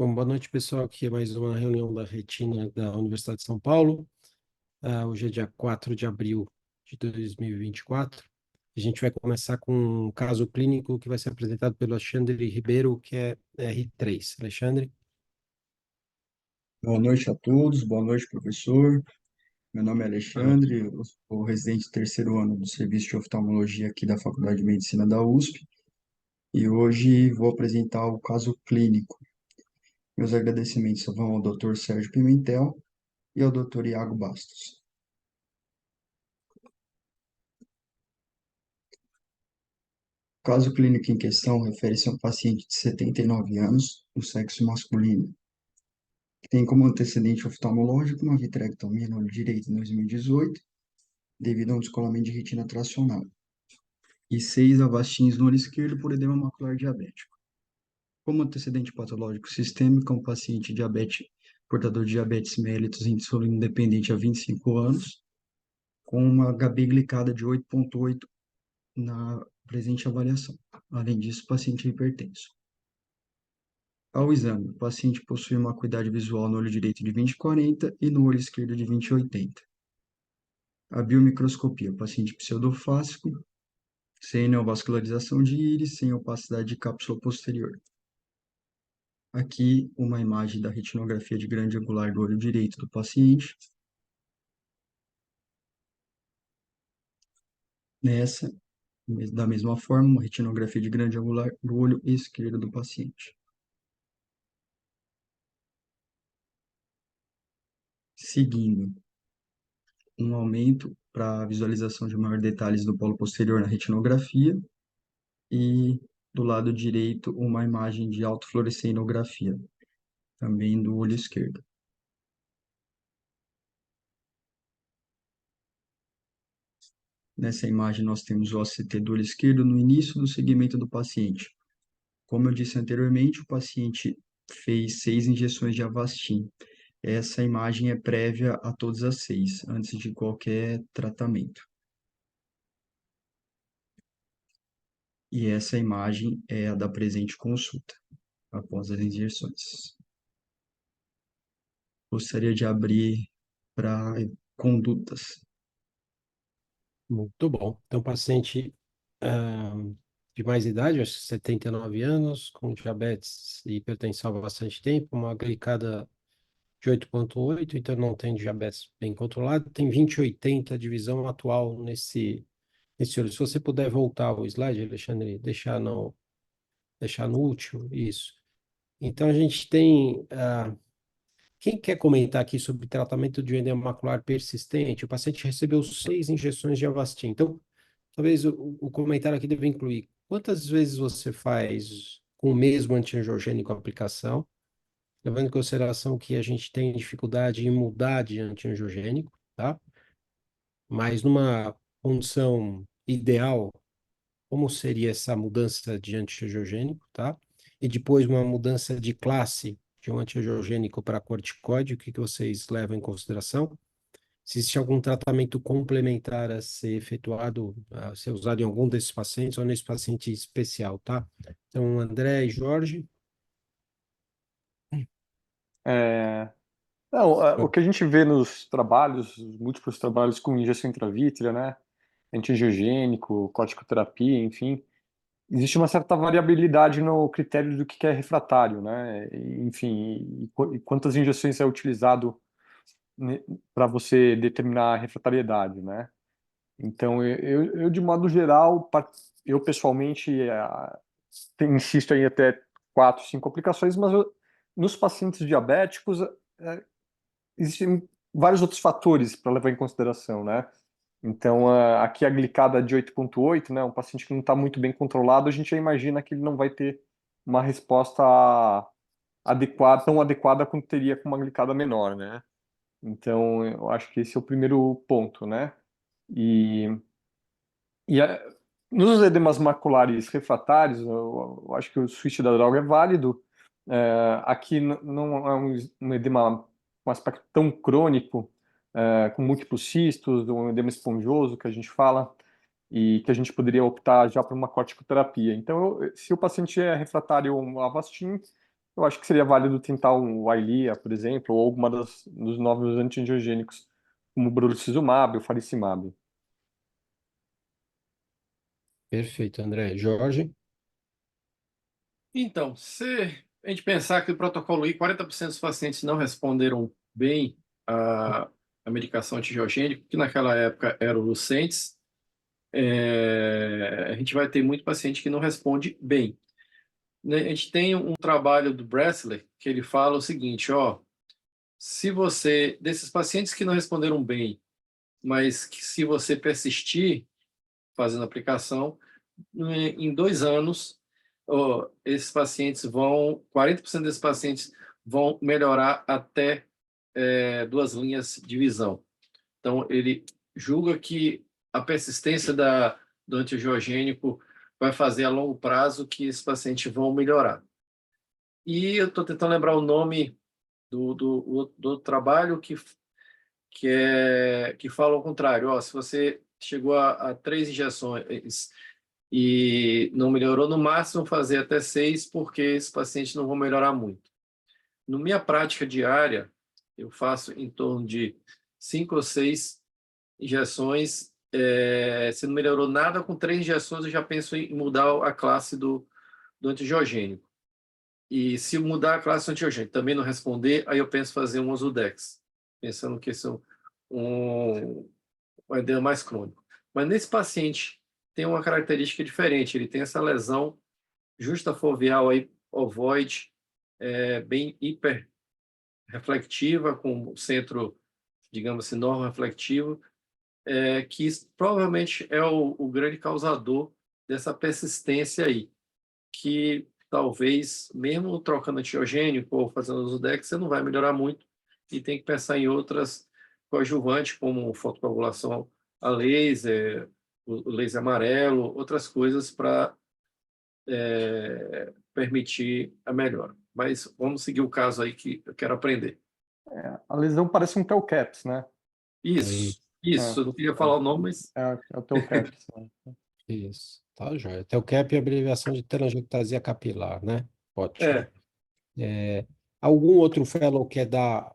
Bom, boa noite, pessoal. Aqui é mais uma reunião da Retina da Universidade de São Paulo. Hoje é dia 4 de abril de 2024. A gente vai começar com um caso clínico que vai ser apresentado pelo Alexandre Ribeiro, que é R3. Alexandre? Boa noite a todos, boa noite, professor. Meu nome é Boa noite. Alexandre, eu sou residente do terceiro ano do Serviço de Oftalmologia aqui da Faculdade de Medicina da USP e hoje vou apresentar o caso clínico. Meus agradecimentos vão ao Dr. Sérgio Pimentel e ao Dr. Iago Bastos. O caso clínico em questão refere-se a um paciente de 79 anos, do sexo masculino, que tem como antecedente oftalmológico uma vitrectomia no olho direito em 2018, devido a um descolamento de retina tracional, e 6 avastins no olho esquerdo por edema macular diabético. Como antecedente patológico sistêmico, é um paciente portador de diabetes mellitus insulino dependente há 25 anos, com uma HB glicada de 8,8 na presente avaliação. Além disso, paciente hipertenso. Ao exame, o paciente possui uma acuidade visual no olho direito de 20/40 e no olho esquerdo de 20/80. A biomicroscopia, o paciente pseudofásico, sem neovascularização de íris, sem opacidade de cápsula posterior. Aqui, uma imagem da retinografia de grande angular do olho direito do paciente. Nessa, da mesma forma, uma retinografia de grande angular do olho esquerdo do paciente. Seguindo, um aumento para a visualização de maiores detalhes do polo posterior na retinografia e, do lado direito, uma imagem de autofluorescenografia, também do olho esquerdo. Nessa imagem, nós temos o OCT do olho esquerdo no início do segmento do paciente. Como eu disse anteriormente, o paciente fez 6 injeções de Avastin. Essa imagem é prévia a todas as 6, antes de qualquer tratamento. E essa imagem é a da presente consulta, após as injeções. Gostaria de abrir para condutas. Muito bom. Então, paciente ah, de mais idade, acho que 79 anos, com diabetes e hipertensão há bastante tempo, uma glicada de 8,8, então não tem diabetes bem controlado, tem 20/80 de visão atual nesse olho. Se você puder voltar o slide, Alexandre, deixar no último, isso. Então a gente tem, quem quer comentar aqui sobre tratamento de edema macular persistente? O paciente recebeu 6 injeções de Avastin. Então, talvez o comentário aqui deva incluir quantas vezes você faz com o mesmo antiangiogênico a aplicação, levando em consideração que a gente tem dificuldade em mudar de antiangiogênico, tá? Mas numa condição ideal, como seria essa mudança de antiangiogênico, tá? E depois uma mudança de classe de um antiangiogênico para corticoide, o que que vocês levam em consideração? Se existe algum tratamento complementar a ser efetuado, a ser usado em algum desses pacientes ou nesse paciente especial, tá? Então, André e Jorge. É, não, o que a gente vê nos trabalhos, os múltiplos trabalhos com injeção intravítrea, né, antiangiogênico, corticoterapia, enfim, existe uma certa variabilidade no critério do que é refratário, né, enfim, e quantas injeções é utilizado para você determinar a refratariedade, né. Então, de modo geral, eu pessoalmente insisto em até 4, 5 aplicações, mas nos pacientes diabéticos existem vários outros fatores para levar em consideração, né? Então, aqui a glicada de 8,8, né? Um paciente que não está muito bem controlado, a gente já imagina que ele não vai ter uma resposta adequada, tão adequada quanto teria com uma glicada menor, né? Então, eu acho que esse é o primeiro ponto, né? E, e nos edemas maculares refratários, eu acho que o switch da droga é válido. Aqui não é um edema com aspecto tão crônico, com múltiplos cistos, um edema esponjoso que a gente fala, e que a gente poderia optar já por uma corticoterapia. Então, se o paciente é refratário ao Avastin, eu acho que seria válido tentar um Eylea, por exemplo, ou alguma dos novos anti-angiogênicos, como o brolucizumab, o faricimab. Perfeito, André. Jorge? Então, se a gente pensar que o protocolo I, 40% dos pacientes não responderam bem à medicação antibiogênica, que naquela época era o Lucentis, a gente vai ter muito paciente que não responde bem. Né? A gente tem um trabalho do Bressler que ele fala o seguinte, ó, se você, desses pacientes que não responderam bem, mas que se você persistir fazendo a aplicação, em 2 anos, ó, esses pacientes 40% desses pacientes vão melhorar até 2 linhas de visão. Então, ele julga que a persistência do antiangiogênico vai fazer a longo prazo que esses pacientes vão melhorar. E eu estou tentando lembrar o nome do trabalho que fala ao contrário. Ó, se você chegou a 3 injeções e não melhorou, no máximo fazer até 6, porque esses pacientes não vão melhorar muito. Na minha prática diária, eu faço em torno de 5 ou 6 injeções. Se não melhorou nada, com 3 injeções eu já penso em mudar a classe do antibiogênico. E se mudar a classe do antibiogênico também não responder, aí eu penso em fazer um Ozurdex, pensando que esse é um edema mais crônico. Mas nesse paciente tem uma característica diferente, ele tem essa lesão justafoveal aí, ovoide, bem hiperreflectiva, com o centro, digamos assim, normo-reflectivo, que provavelmente é o grande causador dessa persistência aí, que talvez, mesmo trocando antibiogênico ou fazendo uso Dex, você não vai melhorar muito e tem que pensar em outras coadjuvantes, como fotocoagulação a laser, o laser amarelo, outras coisas para permitir a melhora. Mas vamos seguir o caso aí que eu quero aprender. A lesão parece um Telcaps, né? Aí, Isso, eu não queria falar o nome, mas É o Telcaps, né? isso. Tá, joia. TELCAP é a abreviação de telangiectasia capilar, né? Ótimo. é, Algum outro fellow quer dar,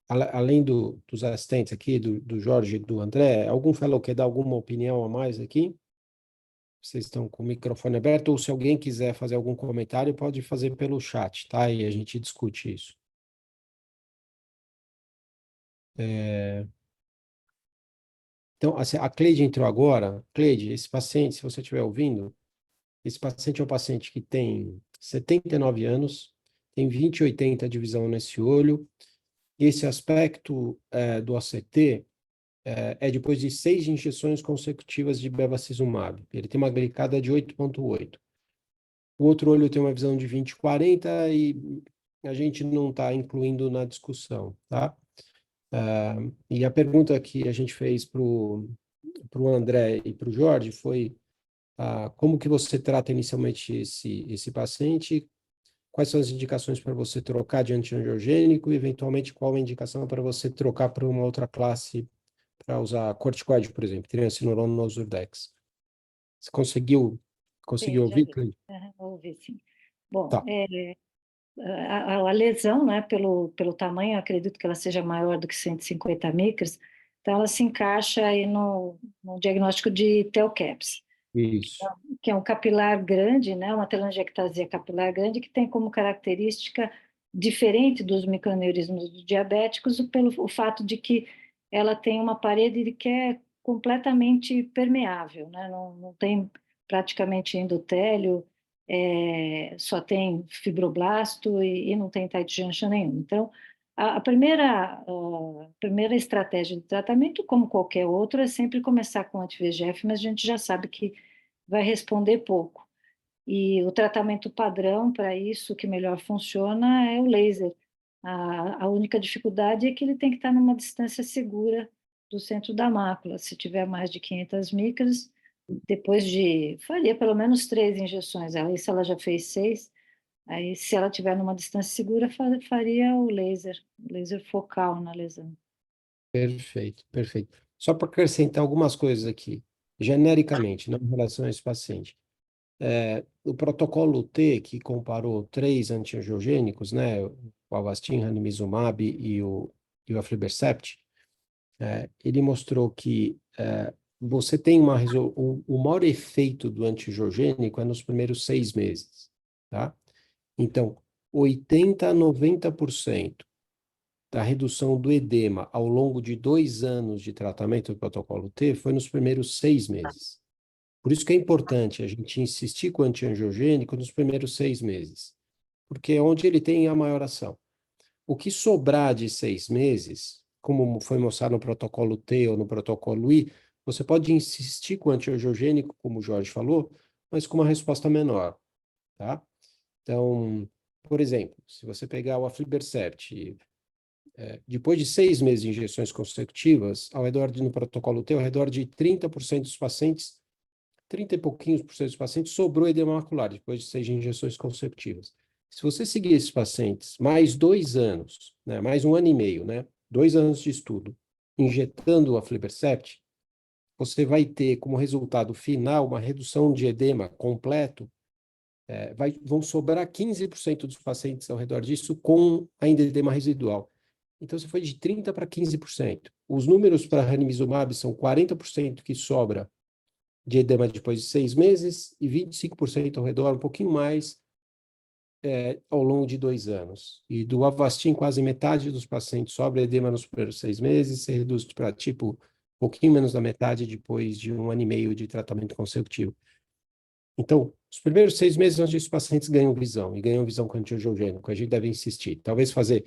além dos assistentes aqui, do Jorge e do André, algum fellow quer dar alguma opinião a mais aqui? Vocês estão com o microfone aberto, ou se alguém quiser fazer algum comentário, pode fazer pelo chat, tá? E a gente discute isso. Então, assim, a Cleide entrou agora. Cleide, esse paciente, se você estiver ouvindo, esse paciente é um paciente que tem 79 anos, tem 20/80 de visão nesse olho. Esse aspecto do ACT é depois de 6 injeções consecutivas de bevacizumab. Ele tem uma glicada de 8,8. O outro olho tem uma visão de 20/40 e a gente não está incluindo na discussão, tá? E a pergunta que a gente fez para o André e para o Jorge foi como que você trata inicialmente esse paciente, quais são as indicações para você trocar de antiangiogênico e, eventualmente, qual a indicação para você trocar para uma outra classe, para usar corticoide, por exemplo, triamcinolona no Ozurdex. Você conseguiu Sim, já ouvir, vi. Cleide? Ouvi, sim. Bom, Tá. a lesão, né, pelo tamanho, eu acredito que ela seja maior do que 150 micras, então ela se encaixa aí no diagnóstico de TELCAPS, Isso. que é um capilar grande, né, uma telangiectasia capilar grande, que tem como característica, diferente dos microaneurismos diabéticos, pelo o fato de que ela tem uma parede que é completamente permeável, né, não tem praticamente endotélio, só tem fibroblasto e não tem tight junction nenhum. Então, a primeira estratégia de tratamento, como qualquer outra, é sempre começar com anti-VEGF, mas a gente já sabe que vai responder pouco. E o tratamento padrão para isso, que melhor funciona, é o laser. A única dificuldade é que ele tem que estar numa distância segura do centro da mácula. Se tiver mais de 500 micras, faria pelo menos 3 injeções. Aí, se ela já fez 6, aí se ela tiver numa distância segura, faria o laser focal na lesão. Perfeito, perfeito. Só para acrescentar algumas coisas aqui, genericamente, não em relação a esse paciente. O protocolo T, que comparou 3 antiangiogênicos, né, o Avastin, ranibizumab e o aflibercept, ele mostrou que você tem o maior efeito do antiangiogênico é nos primeiros 6 meses, tá? Então, 80 a 90% da redução do edema ao longo de 2 anos de tratamento do protocolo T foi nos primeiros 6 meses. Por isso que é importante a gente insistir com o antiangiogênico nos primeiros 6 meses, porque é onde ele tem a maior ação. O que sobrar de 6 meses, como foi mostrado no protocolo T ou no protocolo I, você pode insistir com o antiangiogênico, como o Jorge falou, mas com uma resposta menor, tá? Então, por exemplo, se você pegar o aflibercept, depois de 6 meses de injeções consecutivas, no protocolo T, ao redor de 30% dos pacientes, 30 e pouquinhos por cento dos pacientes, sobrou edema macular, depois de 6 injeções consecutivas. Se você seguir esses pacientes mais 2 anos, né, mais 1 ano e meio, né, 2 anos de estudo, injetando o aflibercept, você vai ter como resultado final uma redução de edema completo, vão sobrar 15% dos pacientes ao redor disso com ainda edema residual. Então, você foi de 30% para 15%. Os números para ranibizumab são 40% que sobra de edema depois de 6 meses e 25% ao redor, um pouquinho mais, ao longo de 2 anos. E do Avastin, quase metade dos pacientes sobra edema nos primeiros 6 meses, se reduz para, um pouquinho menos da metade depois de 1 ano e meio de tratamento consecutivo. Então, os primeiros 6 meses, onde os pacientes ganham visão, e ganham visão com antiangiogênico, a gente deve insistir. Talvez fazer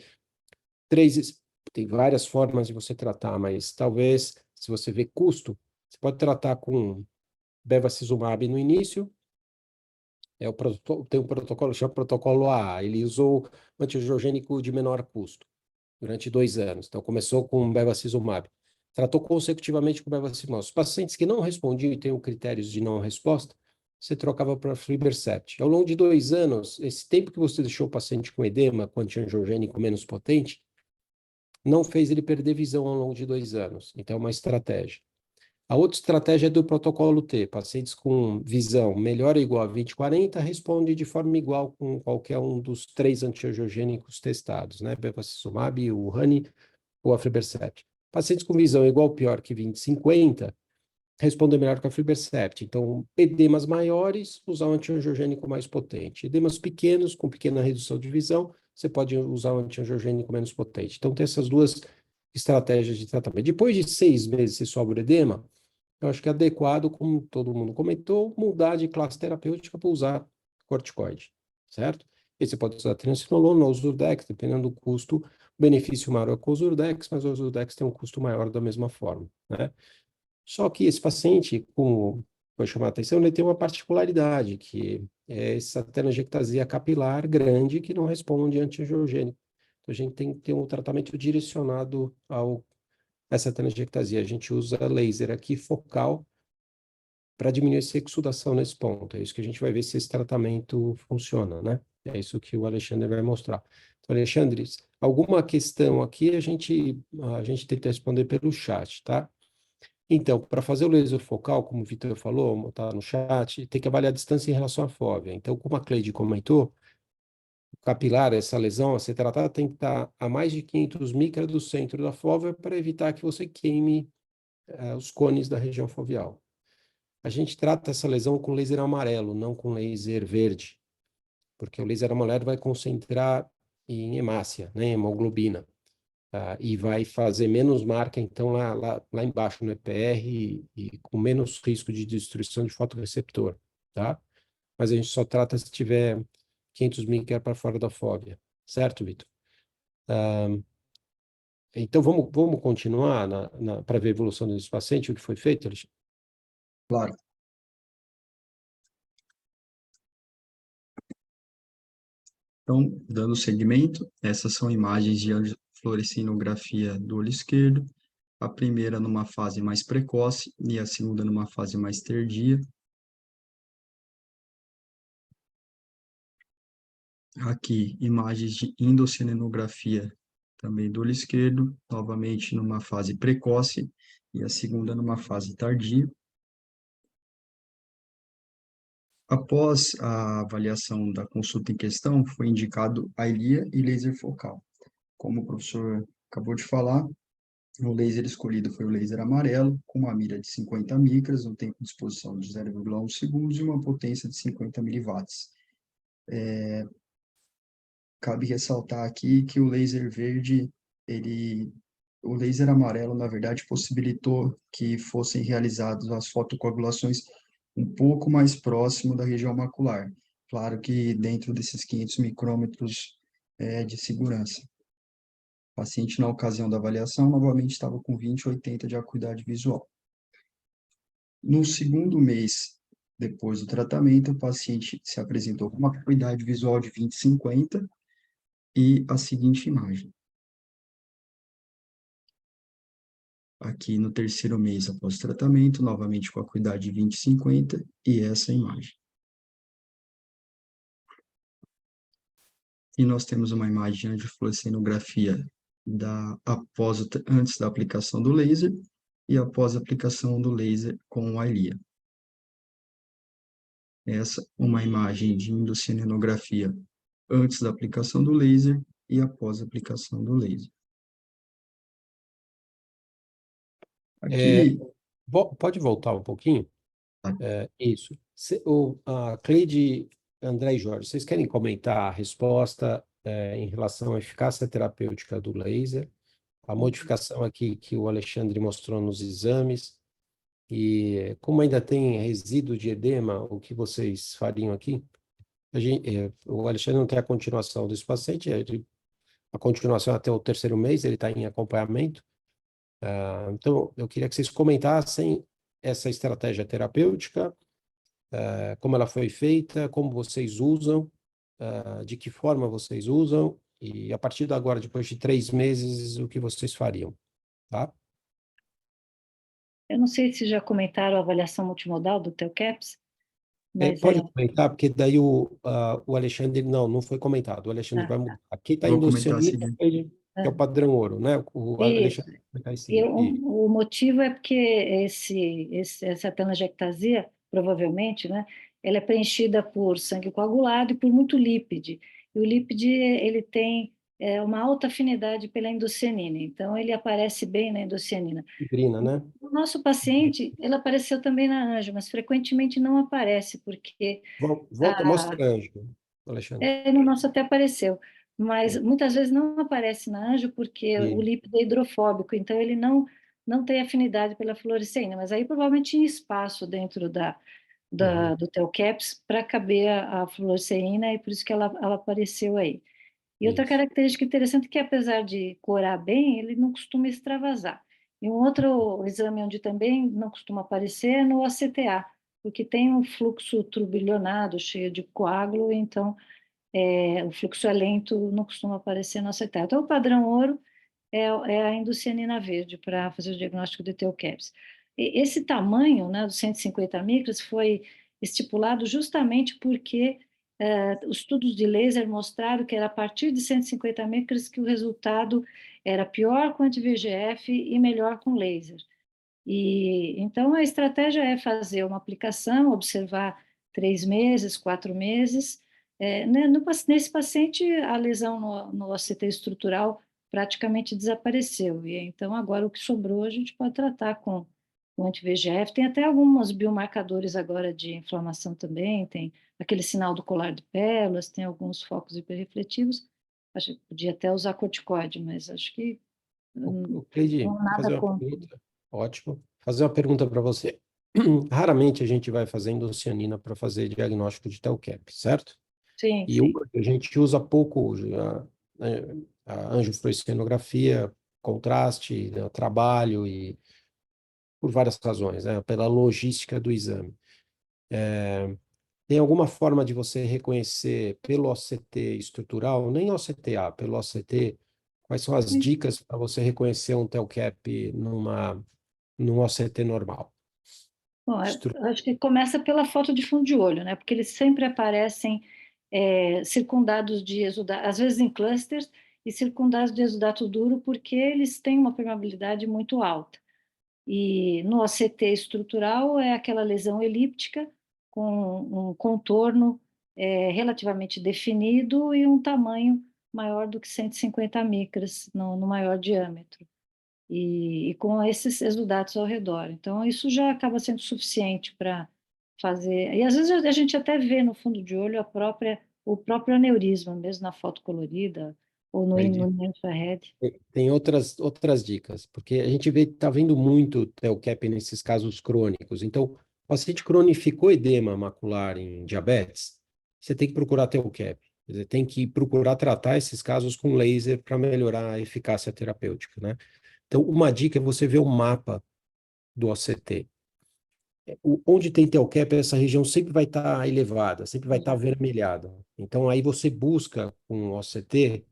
3... Tem várias formas de você tratar, mas talvez, se você vê custo, você pode tratar com bevacizumab no início, tem um protocolo, chama protocolo AA, ele usou um antiangiogênico de menor custo durante 2 anos. Então, começou com bevacizumab. Tratou consecutivamente com bevacizumab. Os pacientes que não respondiam e têm critérios de não resposta, você trocava para aflibercept. Ao longo de 2 anos, esse tempo que você deixou o paciente com edema, com antiangiogênico menos potente, não fez ele perder visão ao longo de 2 anos. Então, é uma estratégia. A outra estratégia é do protocolo T. Pacientes com visão melhor ou igual a 20/40 respondem de forma igual com qualquer um dos 3 antiangiogênicos testados, né? Bevacizumab, o Rani ou a aflibercept. Pacientes com visão igual ou pior que 20/50 respondem melhor que a aflibercept. Então, edemas maiores, usar um antiangiogênico mais potente. Edemas pequenos, com pequena redução de visão, você pode usar um antiangiogênico menos potente. Então, tem essas duas estratégias de tratamento. Depois de 6 meses, se sobra o edema, eu acho que é adequado, como todo mundo comentou, mudar de classe terapêutica para usar corticoide, certo? E você pode usar triamcinolona ou Zurdex, dependendo do custo, o benefício maior é com o Zurdex, mas o Zurdex tem um custo maior da mesma forma, né? Só que esse paciente, como foi chamar a atenção, ele tem uma particularidade, que é essa telangiectasia capilar grande que não responde antiangiogênico. Então, a gente tem que ter um tratamento direcionado essa telangiectasia. A gente usa laser aqui focal para diminuir essa exudação nesse ponto. É isso que a gente vai ver se esse tratamento funciona, né? É isso que o Alexandre vai mostrar. Então, Alexandre, alguma questão aqui a gente tenta responder pelo chat, tá? Então, para fazer o laser focal, como o Vitor falou, está no chat, tem que avaliar a distância em relação à fóvea. Então, como a Cleide comentou, capilar, essa lesão a ser tratada tem que estar a mais de 500 micras do centro da fóvea para evitar que você queime os cones da região foveal. A gente trata essa lesão com laser amarelo, não com laser verde, porque o laser amarelo vai concentrar em hemácia, né, hemoglobina, e vai fazer menos marca, então, lá embaixo no EPR e com menos risco de destruição de fotorreceptor, tá? Mas a gente só trata se tiver 500 micras para fora da fóvea, certo, Vitor? Então, vamos continuar para ver a evolução desse paciente, o que foi feito, Alexandre? Claro. Então, dando seguimento, essas são imagens de fluorescinografia do olho esquerdo, a primeira numa fase mais precoce e a segunda numa fase mais tardia. Aqui, imagens de endocianografia também do olho esquerdo, novamente numa fase precoce e a segunda numa fase tardia. Após a avaliação da consulta em questão, foi indicado Eylea e laser focal. Como o professor acabou de falar, o laser escolhido foi o laser amarelo, com uma mira de 50 micras, um tempo de exposição de 0,1 segundos e uma potência de 50 miliwatts. Cabe ressaltar aqui que o laser verde, o laser amarelo, na verdade, possibilitou que fossem realizadas as fotocoagulações um pouco mais próximo da região macular. Claro que dentro desses 500 micrômetros de segurança. O paciente, na ocasião da avaliação, novamente estava com 20/80 de acuidade visual. No segundo mês depois do tratamento, o paciente se apresentou com uma acuidade visual de 20/50 e a seguinte imagem. Aqui no terceiro mês após o tratamento, novamente com a acuidade de 20/50 e essa imagem. E nós temos uma imagem de angiofluorescenografia antes da aplicação do laser e após a aplicação do laser com o Eylea. Essa uma imagem de endocianografia antes da aplicação do laser e após a aplicação do laser. Aqui, Pode voltar um pouquinho? Isso. A Cleide, André e Jorge, vocês querem comentar a resposta em relação à eficácia terapêutica do laser, a modificação aqui que o Alexandre mostrou nos exames, e como ainda tem resíduo de edema, o que vocês fariam aqui? O Alexandre não quer a continuação desse paciente, a continuação até o terceiro mês, ele está em acompanhamento. Então, eu queria que vocês comentassem essa estratégia terapêutica, como ela foi feita, como vocês usam, de que forma vocês usam, e a partir de agora, depois de 3 meses, o que vocês fariam, tá? Eu não sei se já comentaram a avaliação multimodal do TELCAPS, mas Pode comentar, porque daí o Alexandre, não foi comentado, o Alexandre vai mudar. Aqui está vou comentar a endocianina, seguinte. que é o padrão ouro, né? O Isso. Alexandre vai comentar em E seguida. o motivo é porque essa telangiectasia, provavelmente, né, ela é preenchida por sangue coagulado e por muito lípide. E o lípide, ele tem uma alta afinidade pela endocianina, então ele aparece bem na endocianina. Fibrina, né? O nosso paciente, ele apareceu também na anjo, mas frequentemente não aparece, porque Volta, mostra a Ângela, Alexandre. no nosso até apareceu, mas muitas vezes não aparece na anjo porque o lípido é hidrofóbico, então ele não tem afinidade pela fluoresceína, mas aí provavelmente tinha espaço dentro do TELCAPS para caber a fluoresceína e por isso que ela apareceu aí. E outra Isso. característica interessante é que, apesar de corar bem, ele não costuma extravasar. E um outro exame onde também não costuma aparecer é no ACTA, porque tem um fluxo turbilhonado, cheio de coágulo, então o fluxo é lento, não costuma aparecer no ACTA. Então, o padrão ouro é a endocianina verde para fazer o diagnóstico de TELCAPS. Esse tamanho, né, dos 150 micras, foi estipulado justamente porque os estudos de laser mostraram que era a partir de 150 micras que o resultado era pior com anti-VEGF e melhor com laser. E então a estratégia é fazer uma aplicação, observar 3 meses, 4 meses. Nesse paciente, a lesão no OCT estrutural praticamente desapareceu. E então agora o que sobrou a gente pode tratar com anti-VEGF. Tem até alguns biomarcadores agora de inflamação também, tem aquele sinal do colar de pérolas, tem alguns focos hiperrefletivos. Acho que podia até usar corticoide, mas acho que Cleide, não nada fazer uma contra. pergunta. Ótimo. Fazer uma pergunta para você. Raramente a gente vai fazer endocianina para fazer diagnóstico de TELCAP, certo? Sim, E sim. a gente usa pouco a angiofluorescenografia, contraste, né, trabalho e por várias razões, né, pela logística do exame. Tem alguma forma de você reconhecer pelo OCT estrutural, nem OCTA, pelo OCT, quais são as dicas para você reconhecer um TELCAP num OCT normal? Bom, acho que começa pela foto de fundo de olho, né? Porque eles sempre aparecem circundados de exudato, às vezes em clusters, e circundados de exudato duro, porque eles têm uma permeabilidade muito alta. E no OCT estrutural é aquela lesão elíptica, com um contorno relativamente definido e um tamanho maior do que 150 micras no maior diâmetro. E com esses exudatos ao redor. Então, isso já acaba sendo suficiente para fazer. E às vezes a gente até vê no fundo de olho o próprio aneurisma, mesmo na foto colorida ou no Entendi. infrared. Tem outras dicas, porque a gente está vendo muito TELCAP nesses casos crônicos. Então, o paciente cronificou edema macular em diabetes, você tem que procurar TELCAP. Quer dizer, tem que procurar tratar esses casos com laser para melhorar a eficácia terapêutica, né? Então, uma dica é você ver o mapa do OCT. Onde tem TELCAP, essa região sempre vai estar elevada, sempre vai estar avermelhada. Então, aí você busca com o OCT,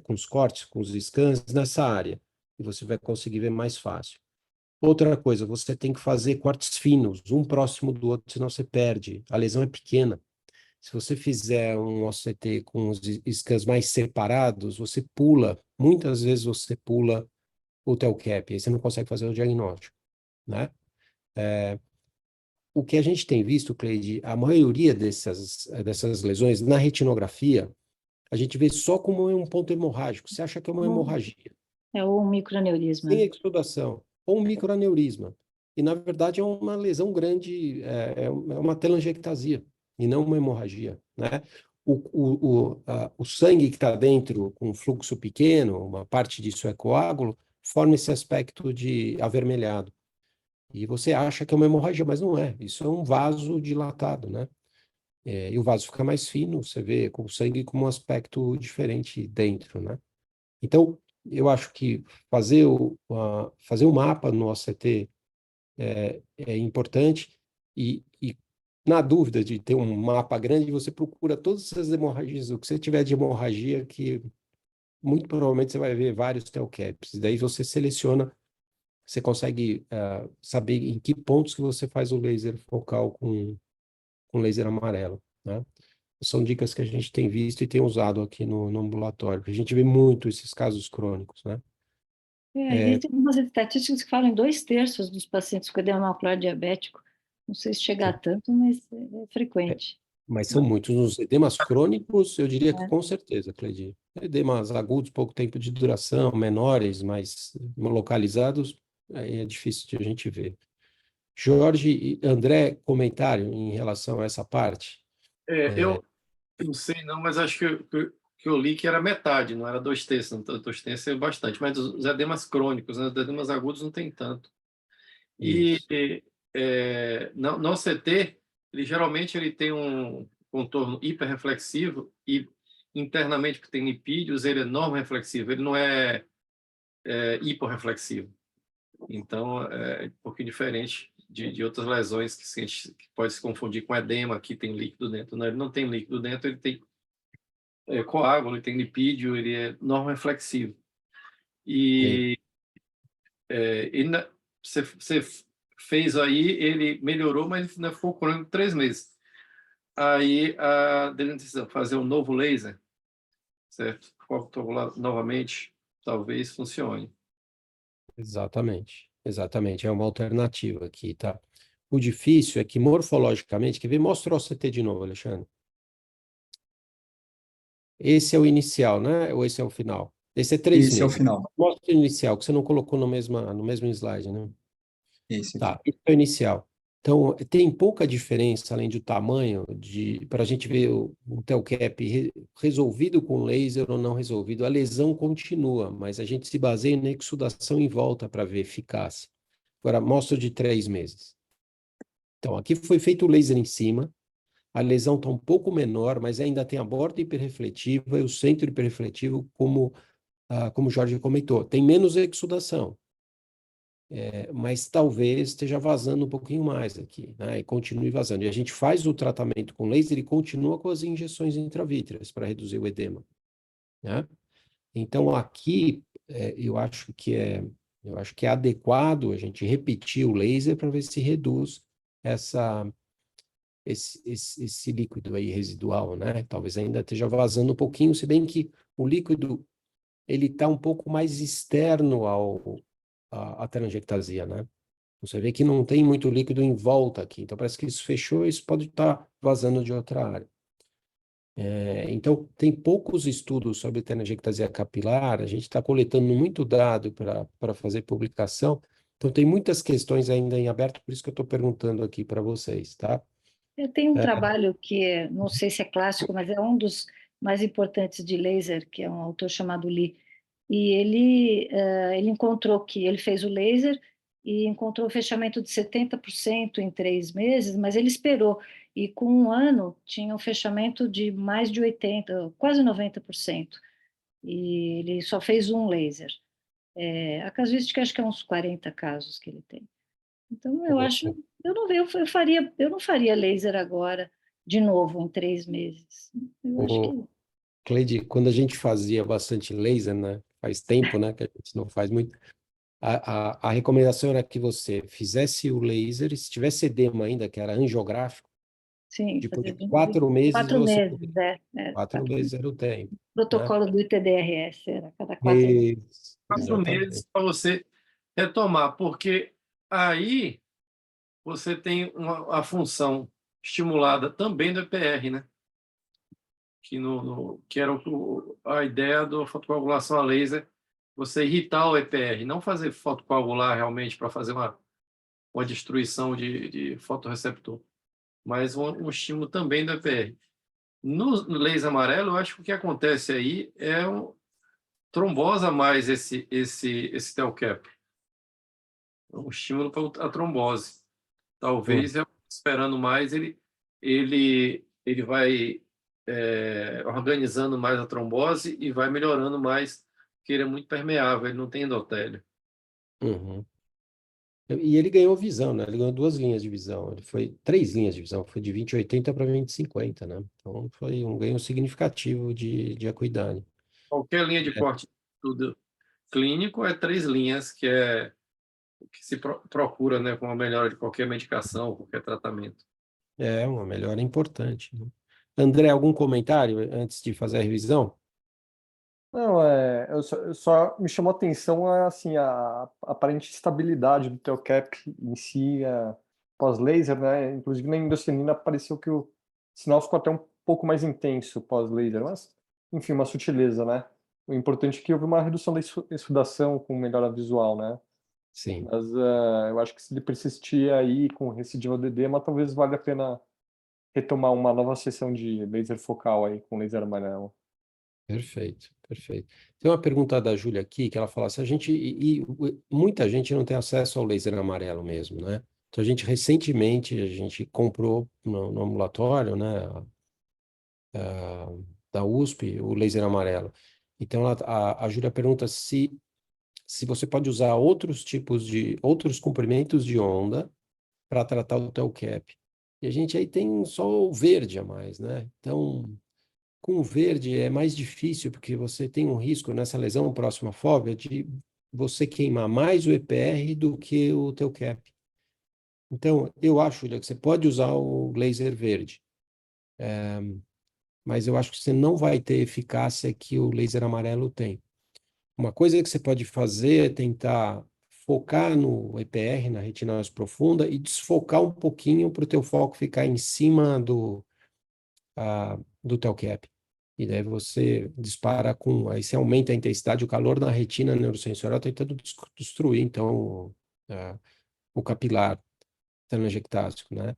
com os cortes, com os scans nessa área, e você vai conseguir ver mais fácil. Outra coisa, você tem que fazer cortes finos, um próximo do outro, senão você perde. A lesão é pequena. Se você fizer um OCT com os scans mais separados, você pula, muitas vezes você pula o TELCAP, aí você não consegue fazer o diagnóstico, né? O que a gente tem visto, Cleide, a maioria dessas lesões na retinografia, a gente vê só como um ponto hemorrágico. Você acha que é uma hemorragia, É o microaneurisma. sem exudação, ou um microaneurisma. E, na verdade, é uma lesão grande, é uma telangiectasia, e não uma hemorragia, né? O sangue que está dentro, com fluxo pequeno, uma parte disso é coágulo, forma esse aspecto de avermelhado. E você acha que é uma hemorragia, mas não é. Isso é um vaso dilatado, né? E o vaso fica mais fino, você vê com o sangue com um aspecto diferente dentro, né? Então, eu acho que fazer o mapa no OCT é importante e na dúvida de ter um mapa grande, você procura todas essas hemorragias, o que você tiver de hemorragia, que muito provavelmente você vai ver vários TELCAPs. Daí você seleciona, você consegue saber em que pontos que você faz o laser focal com laser amarelo, né? São dicas que a gente tem visto e tem usado aqui no ambulatório. A gente vê muito esses casos crônicos, né? Existem algumas estatísticas que falam em 2/3 dos pacientes com edema macular diabético. Não sei se chega a tanto, mas é frequente. Mas são muitos. Nos edemas crônicos, eu diria que É. com certeza, Cleide. Edemas agudos, pouco tempo de duração, menores, mais localizados, aí é difícil de a gente ver. Jorge e André, comentário em relação a essa parte? Eu não sei não, mas acho que eu li que era metade, não era 2/3, não. 2/3 é bastante, mas os edemas crônicos, né? Os edemas agudos não tem tanto. E Isso. no OCT, ele tem um contorno hiperreflexivo e internamente, porque tem lipídios, ele é normoreflexivo, ele não é hiporreflexivo. Então, é um pouquinho diferente de outras lesões que pode se confundir com edema, que tem líquido dentro. Não, ele não tem líquido dentro, ele tem coágulo, ele tem lipídio, ele é normoreflexivo. E você fez aí, ele melhorou, mas ainda ficou curando 3 meses. Aí a decisão fazer um novo laser, certo? Coágulo novamente, talvez funcione. Exatamente, exatamente. É uma alternativa aqui, tá? O difícil é que morfologicamente, quer ver? Mostra o OCT de novo, Alexandre. Esse é o inicial, né? Ou esse é o final? Esse é 3 Esse é o meses. final. Mostra o inicial, que você não colocou no mesmo slide, né? Esse aqui. Tá, esse é o inicial. Então, tem pouca diferença, além do tamanho, para a gente ver um TELCAP resolvido com laser ou não resolvido. A lesão continua, mas a gente se baseia na exudação em volta para ver eficácia. Agora, mostra o de 3 meses. Então, aqui foi feito o laser em cima, a lesão está um pouco menor, mas ainda tem a borda hiperrefletiva e o centro hiperrefletivo, como o Jorge comentou. Tem menos exudação, mas talvez esteja vazando um pouquinho mais aqui, né? E continue vazando. E a gente faz o tratamento com laser e continua com as injeções intravítreas para reduzir o edema, né? Então, aqui, eu acho que é adequado a gente repetir o laser para ver se reduz esse líquido aí residual, né? Talvez ainda esteja vazando um pouquinho, se bem que o líquido ele está um pouco mais externo à telangiectasia, né? Você vê que não tem muito líquido em volta aqui, então parece que isso fechou e isso pode estar vazando de outra área. Então, tem poucos estudos sobre telangiectasia capilar, a gente está coletando muito dado para fazer publicação, então tem muitas questões ainda em aberto, por isso que eu estou perguntando aqui para vocês, tá? Eu tenho um trabalho que não sei se é clássico, mas é um dos mais importantes de laser, que é um autor chamado Lee. E ele encontrou que ele fez o laser e encontrou fechamento de 70% em 3 meses, mas ele esperou. E com um ano tinha um fechamento de mais de 80%, quase 90%. E ele só fez um laser. A casuística acho que é uns 40 casos que ele tem. Então, eu acho, eu não faria laser agora, de novo, em 3 meses. Eu acho que, O Cleide, quando a gente fazia bastante laser, né? Faz tempo, né, que a gente não faz muito. A recomendação era que você fizesse o laser, e se tivesse edema ainda, que era angiográfico, sim, depois fazer de 4 meses 4 você meses, podia. 4 meses. Quatro meses era o tempo, né? Protocolo do ITDRS era cada 4 meses. Isso, 4 meses exatamente. para você retomar, porque aí você tem a função estimulada também do EPR, né? Que era a ideia da fotocoagulação a laser, você irritar o EPR, não fazer fotocoagular realmente para fazer uma destruição de fotorreceptor, mas um estímulo também do EPR. No laser amarelo, eu acho que o que acontece aí é trombosa mais esse TELCAP, um estímulo para a trombose. Hum, Talvez, esperando mais, ele vai organizando mais a trombose e vai melhorando mais, porque ele é muito permeável, ele não tem endotélio. uhum. E ele ganhou visão, né? Ele ganhou 2 linhas de visão. Ele foi 3 linhas de visão, foi de 20/80 para 20/50, né? Então foi um ganho significativo de acuidade. Qualquer linha de corte de estudo clínico é 3 linhas, que é o que se procura, né, com a melhora de qualquer medicação, qualquer tratamento. É uma melhora importante, né? André, algum comentário antes de fazer a revisão? Não, eu só me chamou a atenção assim, a aparente estabilidade do TELCAP em si, pós-laser, né? Inclusive na endoscopia pareceu que o sinal ficou até um pouco mais intenso pós-laser, mas, enfim, uma sutileza, né? O importante é que houve uma redução da exsudação com melhora visual, né? Sim, Mas eu acho que se ele persistir aí com recidiva de edema, talvez valha a pena retomar uma nova sessão de laser focal aí com laser amarelo. perfeito, perfeito. Tem uma pergunta da Júlia aqui, que ela fala, se a gente, muita gente não tem acesso ao laser amarelo mesmo, né? Então recentemente, a gente comprou no ambulatório, né, da USP, o laser amarelo. Então, a Júlia pergunta se você pode usar outros comprimentos de onda para tratar o TELCAP. E a gente aí tem só o verde a mais, né? Então, com o verde é mais difícil, porque você tem um risco nessa lesão próxima à fóvea de você queimar mais o EPR do que o TELCAP. Então, eu acho, Julia, que você pode usar o laser verde, mas eu acho que você não vai ter eficácia que o laser amarelo tem. Uma coisa que você pode fazer é tentar focar no EPR, na retinose profunda, e desfocar um pouquinho para o teu foco ficar em cima do TELCAP. E daí você dispara aí você aumenta a intensidade, o calor na retina neurosensorial, tentando destruir, então, o capilar telangiectásico, né?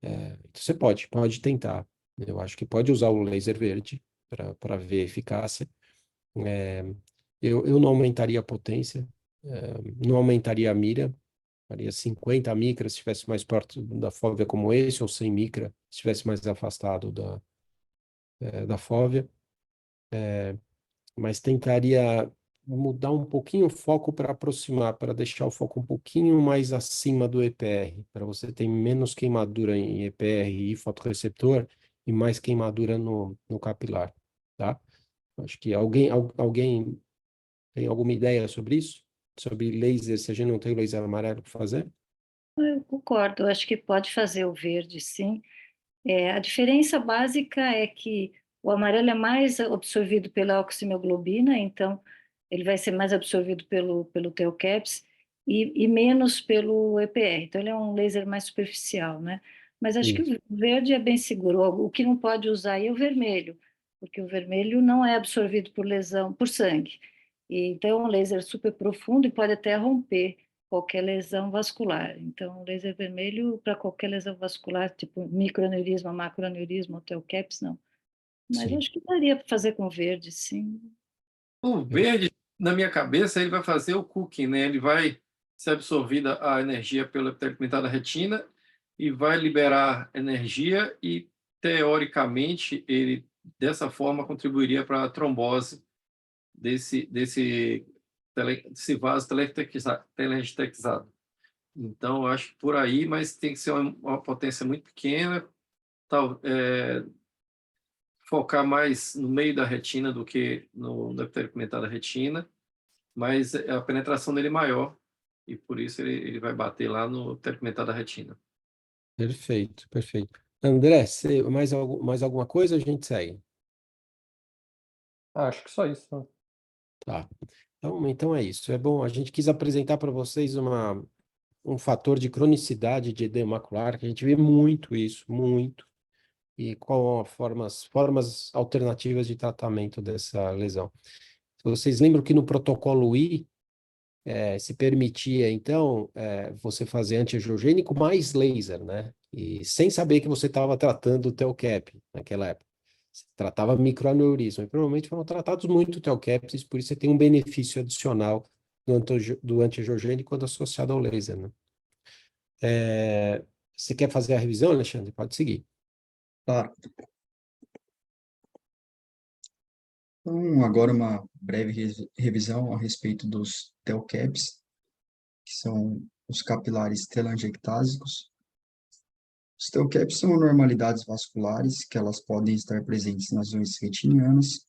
Então você pode tentar. Eu acho que pode usar o laser verde para ver eficácia. É, eu não aumentaria a potência, não aumentaria a mira, faria 50 micras se estivesse mais perto da fóvea como esse, ou 100 micra se estivesse mais afastado da fóvea, mas tentaria mudar um pouquinho o foco para aproximar, para deixar o foco um pouquinho mais acima do EPR, para você ter menos queimadura em EPR e fotorreceptor e mais queimadura no capilar, tá? Acho que alguém tem alguma ideia sobre isso? Sobre laser, se a gente não tem o laser amarelo para fazer? Eu concordo, eu acho que pode fazer o verde, sim. A diferença básica é que o amarelo é mais absorvido pela oximoglobina, então ele vai ser mais absorvido pelo TELCAPS, e menos pelo EPR. Então, ele é um laser mais superficial, né? Mas acho que Isso. o verde é bem seguro. O que não pode usar aí é o vermelho, porque o vermelho não é absorvido por lesão, por sangue. E, então, é um laser super profundo e pode até romper qualquer lesão vascular. Então, o laser vermelho para qualquer lesão vascular, tipo microaneurisma, macroaneurisma, ou TELCAPS, não. Mas Sim. acho que daria para fazer com verde, sim. O verde, na minha cabeça, ele vai fazer o cooking, né? Ele vai ser absorvida a energia pela epitélio pigmentado da retina e vai liberar energia e, teoricamente, ele, dessa forma, contribuiria para a trombose desse vaso telangiectizado. Então, eu acho que por aí, mas tem que ser uma potência muito pequena, focar mais no meio da retina do que no epitélio pigmentado da retina, mas a penetração dele é maior e por isso ele vai bater lá no epitélio pigmentado da retina. Perfeito, perfeito. André, mais alguma coisa a gente segue? Acho que só isso, né? Tá. Então é isso. É bom, a gente quis apresentar para vocês um fator de cronicidade de edema macular, que a gente vê muito isso, muito, e qual formas alternativas de tratamento dessa lesão. Vocês lembram que no protocolo I, se permitia, então, você fazer antiangiogênico mais laser, né? E sem saber que você estava tratando o TELCAP naquela época. Você tratava microaneurisma. E provavelmente foram tratados muito TELCAPs, por isso você tem um benefício adicional do antiangiogênico quando associado ao laser, né? Você quer fazer a revisão, Alexandre? Pode seguir. Claro. Então, agora uma breve revisão a respeito dos TELCAPs, que são os capilares telangiectásicos. Os TELCAPs são anormalidades vasculares que elas podem estar presentes nas zonas retinianas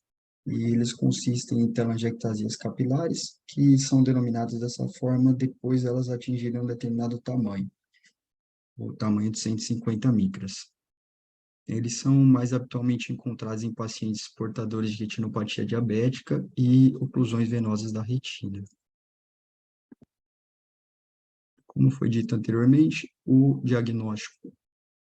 e eles consistem em telangiectasias capilares que são denominadas dessa forma depois elas atingirem um determinado tamanho, o tamanho de 150 micras. Eles são mais habitualmente encontrados em pacientes portadores de retinopatia diabética e oclusões venosas da retina. Como foi dito anteriormente, o diagnóstico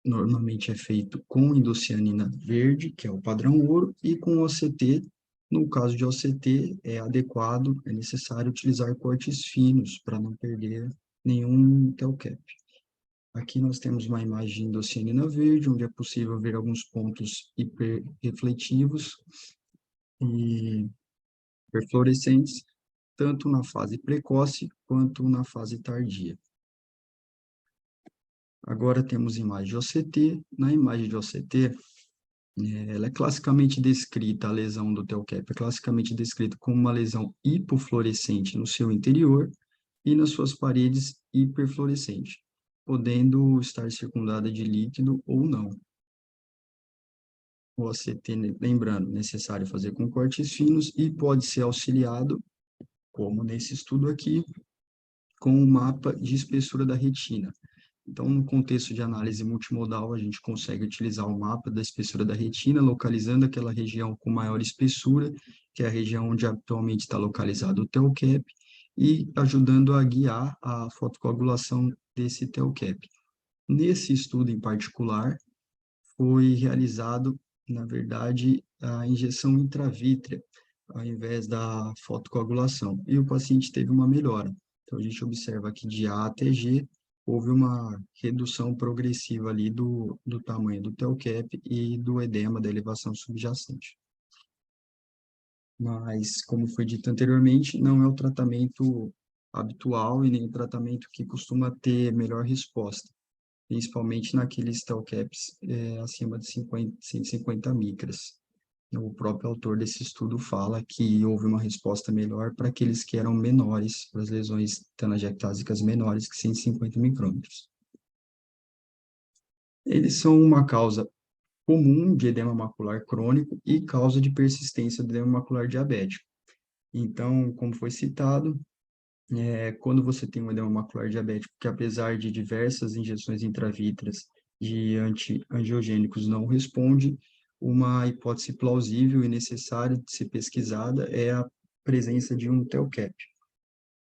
normalmente é feito com indocianina verde, que é o padrão ouro, e com OCT. No caso de OCT, é adequado, é necessário utilizar cortes finos para não perder nenhum TELCAP. Aqui nós temos uma imagem de indocianina verde, onde é possível ver alguns pontos hiperrefletivos e hiperfluorescentes, tanto na fase precoce quanto na fase tardia. Agora temos imagem de OCT. Na imagem de OCT, ela é classicamente descrita, a lesão do TELCAP é classicamente descrita como uma lesão hipofluorescente no seu interior e nas suas paredes hiperfluorescente, podendo estar circundada de líquido ou não. O OCT, lembrando, necessário fazer com cortes finos e pode ser auxiliado, como nesse estudo aqui, com um mapa de espessura da retina. Então, no contexto de análise multimodal, a gente consegue utilizar o mapa da espessura da retina, localizando aquela região com maior espessura, que é a região onde atualmente está localizado o TELCAP, e ajudando a guiar a fotocoagulação desse TELCAP. Nesse estudo em particular, foi realizado, na verdade, a injeção intravítrea, ao invés da fotocoagulação, e o paciente teve uma melhora. Então, a gente observa que de A até G, houve uma redução progressiva ali do tamanho do TELCAP e do edema, da elevação subjacente. Mas, como foi dito anteriormente, não é o tratamento habitual e nem o tratamento que costuma ter melhor resposta, principalmente naqueles TELCAPs acima de 150 micras. O próprio autor desse estudo fala que houve uma resposta melhor para aqueles que eram menores, para as lesões telangiectásicas menores que 150 micrômetros. Eles são uma causa comum de edema macular crônico e causa de persistência do edema macular diabético. Então, como foi citado, quando você tem um edema macular diabético que, apesar de diversas injeções intravítreas de antiangiogênicos, não responde, uma hipótese plausível e necessária de ser pesquisada é a presença de um TELCAP.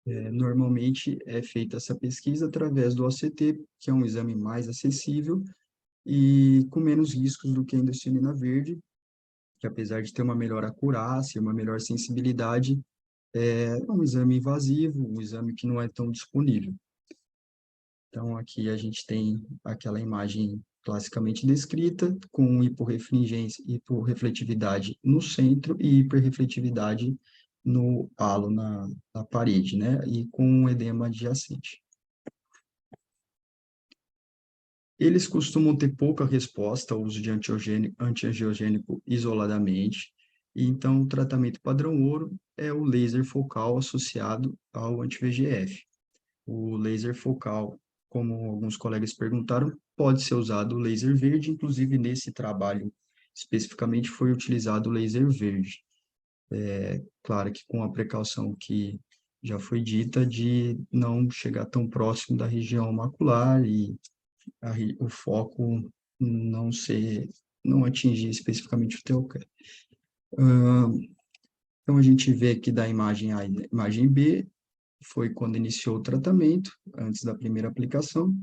Normalmente é feita essa pesquisa através do OCT, que é um exame mais acessível e com menos riscos do que a endostomia verde, que apesar de ter uma melhor acurácia, uma melhor sensibilidade, é um exame invasivo, um exame que não é tão disponível. Então, aqui a gente tem aquela imagem classicamente descrita, com hiporrefringência, hiporrefletividade no centro e hiperrefletividade no halo, na parede, né? E com edema adjacente. Eles costumam ter pouca resposta ao uso de antiangiogênico isoladamente, e então o tratamento padrão ouro é o laser focal associado ao anti-VEGF. O laser focal, como alguns colegas perguntaram, pode ser usado o laser verde, inclusive nesse trabalho especificamente foi utilizado o laser verde. Claro que com a precaução que já foi dita de não chegar tão próximo da região macular e o foco não atingir especificamente o TEOCA. Então, a gente vê aqui da imagem A e da imagem B, foi quando iniciou o tratamento, antes da primeira aplicação.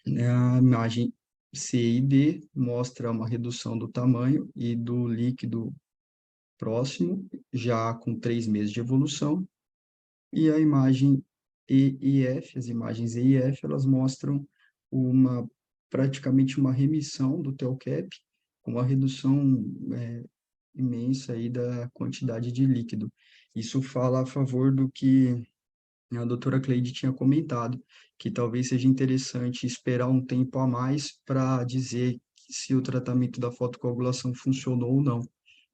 A imagem C e D mostra uma redução do tamanho e do líquido próximo, já com 3 meses de evolução. E a imagem E e F, as imagens E e F, elas mostram praticamente uma remissão do TELCAP, com uma redução imensa aí da quantidade de líquido. Isso fala a favor do que a doutora Cleide tinha comentado, que talvez seja interessante esperar um tempo a mais para dizer se o tratamento da fotocoagulação funcionou ou não.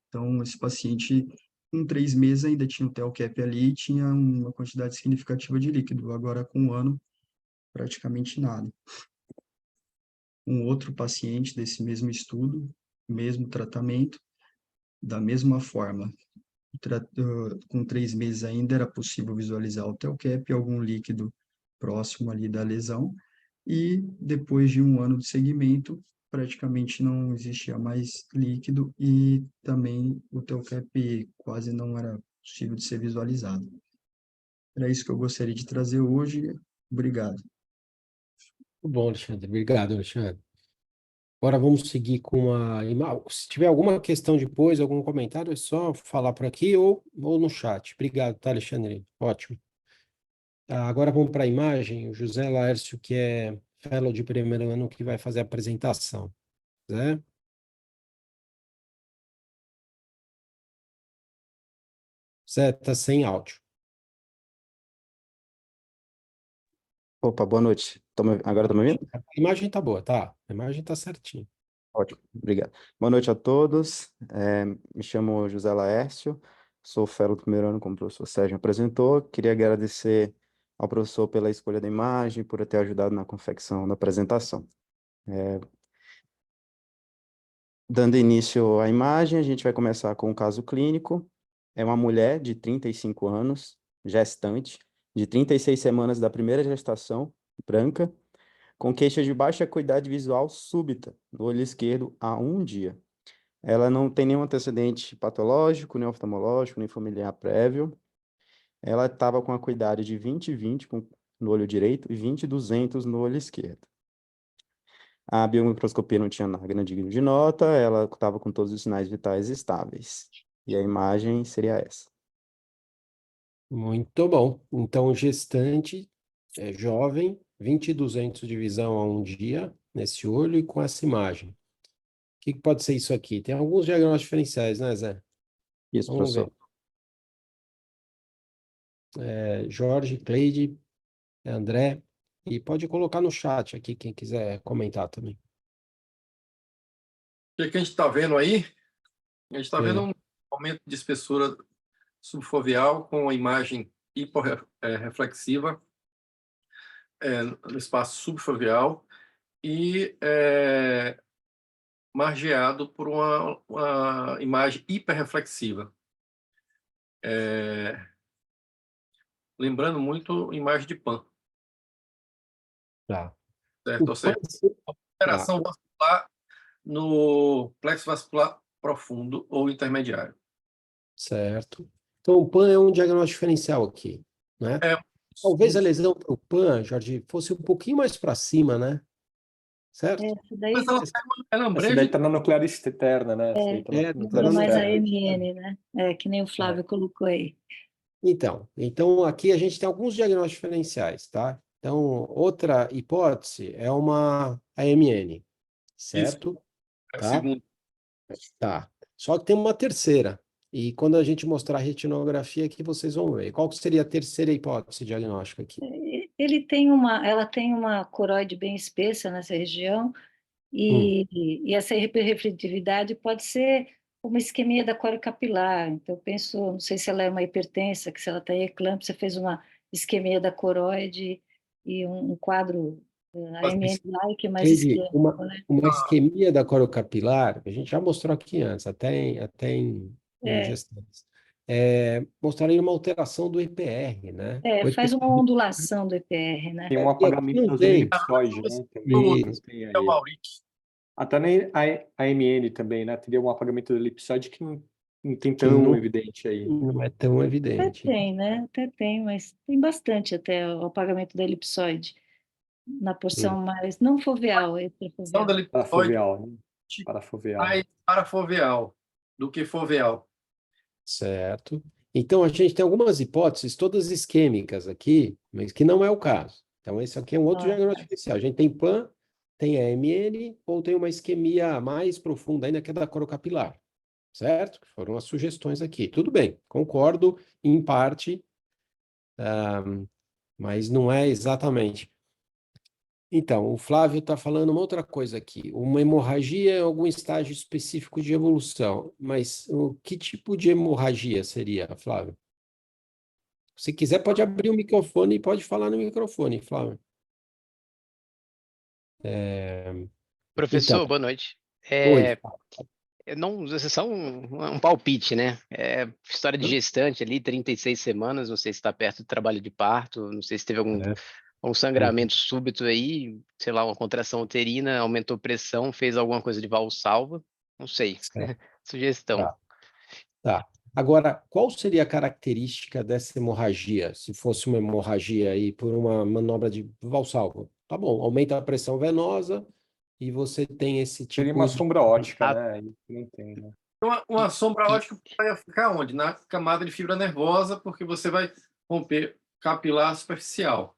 Então, esse paciente, com 3 meses, ainda tinha o TELCAP ali e tinha uma quantidade significativa de líquido. Agora, com 1 ano, praticamente nada. Um outro paciente desse mesmo estudo, mesmo tratamento, da mesma forma, com 3 meses ainda era possível visualizar o TELCAP e algum líquido próximo ali da lesão, e depois de 1 ano de segmento, praticamente não existia mais líquido e também o TELCAP quase não era possível de ser visualizado. Era isso que eu gostaria de trazer hoje. Obrigado. Muito bom, Alexandre. Obrigado, Alexandre. Agora vamos seguir com a imagem. Se tiver alguma questão depois, algum comentário, é só falar por aqui ou no chat. Obrigado, tá, Alexandre? Ótimo. Agora vamos para a imagem. O José Laércio, que é fellow de primeiro ano, que vai fazer a apresentação. Zé? Zé, tá sem áudio. Opa, boa noite. Agora estão me ouvindo? A imagem tá boa, tá? A imagem tá certinha. Ótimo, obrigado. Boa noite a todos. Me chamo José Laércio, sou fellow do primeiro ano, como o professor Sérgio apresentou. Queria agradecer ao professor pela escolha da imagem, por ter ajudado na confecção da apresentação. Dando início à imagem, a gente vai começar com um caso clínico. É uma mulher de 35 anos, gestante, de 36 semanas da primeira gestação, branca, com queixa de baixa acuidade visual súbita do olho esquerdo há 1 dia. Ela não tem nenhum antecedente patológico, nem oftalmológico, nem familiar prévio. Ela estava com acuidade de 20/20 no olho direito e 20/200 no olho esquerdo. A biomicroscopia não tinha nada digno de nota, ela estava com todos os sinais vitais estáveis. E a imagem seria essa. Muito bom. Então, gestante, jovem, 20/200 de visão a 1 dia, nesse olho e com essa imagem. O que pode ser isso aqui? Tem alguns diagnósticos diferenciais, né, Zé? Isso, Vamos professor. ver. Jorge, Cleide, André, e pode colocar no chat aqui quem quiser comentar também. O que a gente está vendo aí? A gente está vendo É. um aumento de espessura subfoveal com a imagem hiporreflexiva no espaço subfoveal e margeado por uma imagem hiperreflexiva. Lembrando muito imagem de PAN, Tá. certo? O Ou seja, alteração vascular no plexo vascular profundo ou intermediário. certo. Então, o PAN é um diagnóstico diferencial aqui. né? É, Talvez a lesão para o PAN, Jorge, fosse um pouquinho mais para cima, né? Certo? Essa daí mas ela Essa- ela Essa daí lambreta está na nuclear externa, né? Essa daí tá na É, nuclear lembra mais a externa. MN, né? Que nem o Flávio colocou aí. Então aqui a gente tem alguns diagnósticos diferenciais, tá? Então, outra hipótese é uma AMN, isso, certo? é o Tá? segundo. Tá. Só que tem uma terceira. E quando a gente mostrar a retinografia aqui, vocês vão ver. Qual que seria a terceira hipótese diagnóstica aqui? Ela tem uma coroide bem espessa nessa região, Hum, e essa hiperrefletividade pode ser uma isquemia da corocapilar. Então, eu penso, não sei se ela é uma hipertensa, que se ela está em eclâmpsia, fez uma isquemia da coroide e um quadro AMN-like mais Entendi. isquêmico, né? Uma isquemia da corocapilar, a gente já mostrou aqui antes, até em É, gestantes. Mostraria uma alteração do EPR, né? O faz uma EPR, ondulação do EPR, né? Tem um e aqui apagamento não da zona tem. elipsoide, né? Isso. Tem É o aí. Maurício. Até na AMN também, né? Teria um apagamento da elipsoide que não tem Que tão não, evidente aí. não é tão Até evidente. tem, né? Até tem, mas tem bastante até o apagamento da elipsoide na porção Hum, mais não foveal, São da extrafoveal. elipsoide Parafoveal, né? Parafoveal. mais parafoveal do que foveal. certo. Então, a gente tem algumas hipóteses, todas isquêmicas aqui, mas que não é o caso. Então, esse aqui é um outro Ah, diagnóstico diferencial. A gente tem PAN, tem AMN, ou tem uma isquemia mais profunda ainda, que é da corocapilar, certo? Foram as sugestões aqui. Tudo bem, concordo em parte, mas não é exatamente. Então, o Flávio está falando uma outra coisa aqui. Uma hemorragia em algum estágio específico de evolução. Mas o que tipo de hemorragia seria, Flávio? Se quiser, pode abrir o microfone e pode falar no microfone, Flávio. Então, Professor, boa noite. oi. Não, isso é só um palpite, né? História de gestante ali, 36 semanas, não sei se está perto do trabalho de parto, não sei se teve algum É, um uhum, sangramento súbito aí, sei lá, uma contração uterina, aumentou pressão, fez alguma coisa de valsalva, não sei. certo, Sugestão. tá, tá. Agora, qual seria a característica dessa hemorragia, se fosse uma hemorragia aí por uma manobra de Valsalva? Tá bom, aumenta a pressão venosa e você tem esse Seria tipo uma de... sombra ótica, Ah, né? Aí não tem, né? Uma sombra e- ótica vai ficar onde? Na camada de fibra nervosa, porque você vai romper capilar superficial.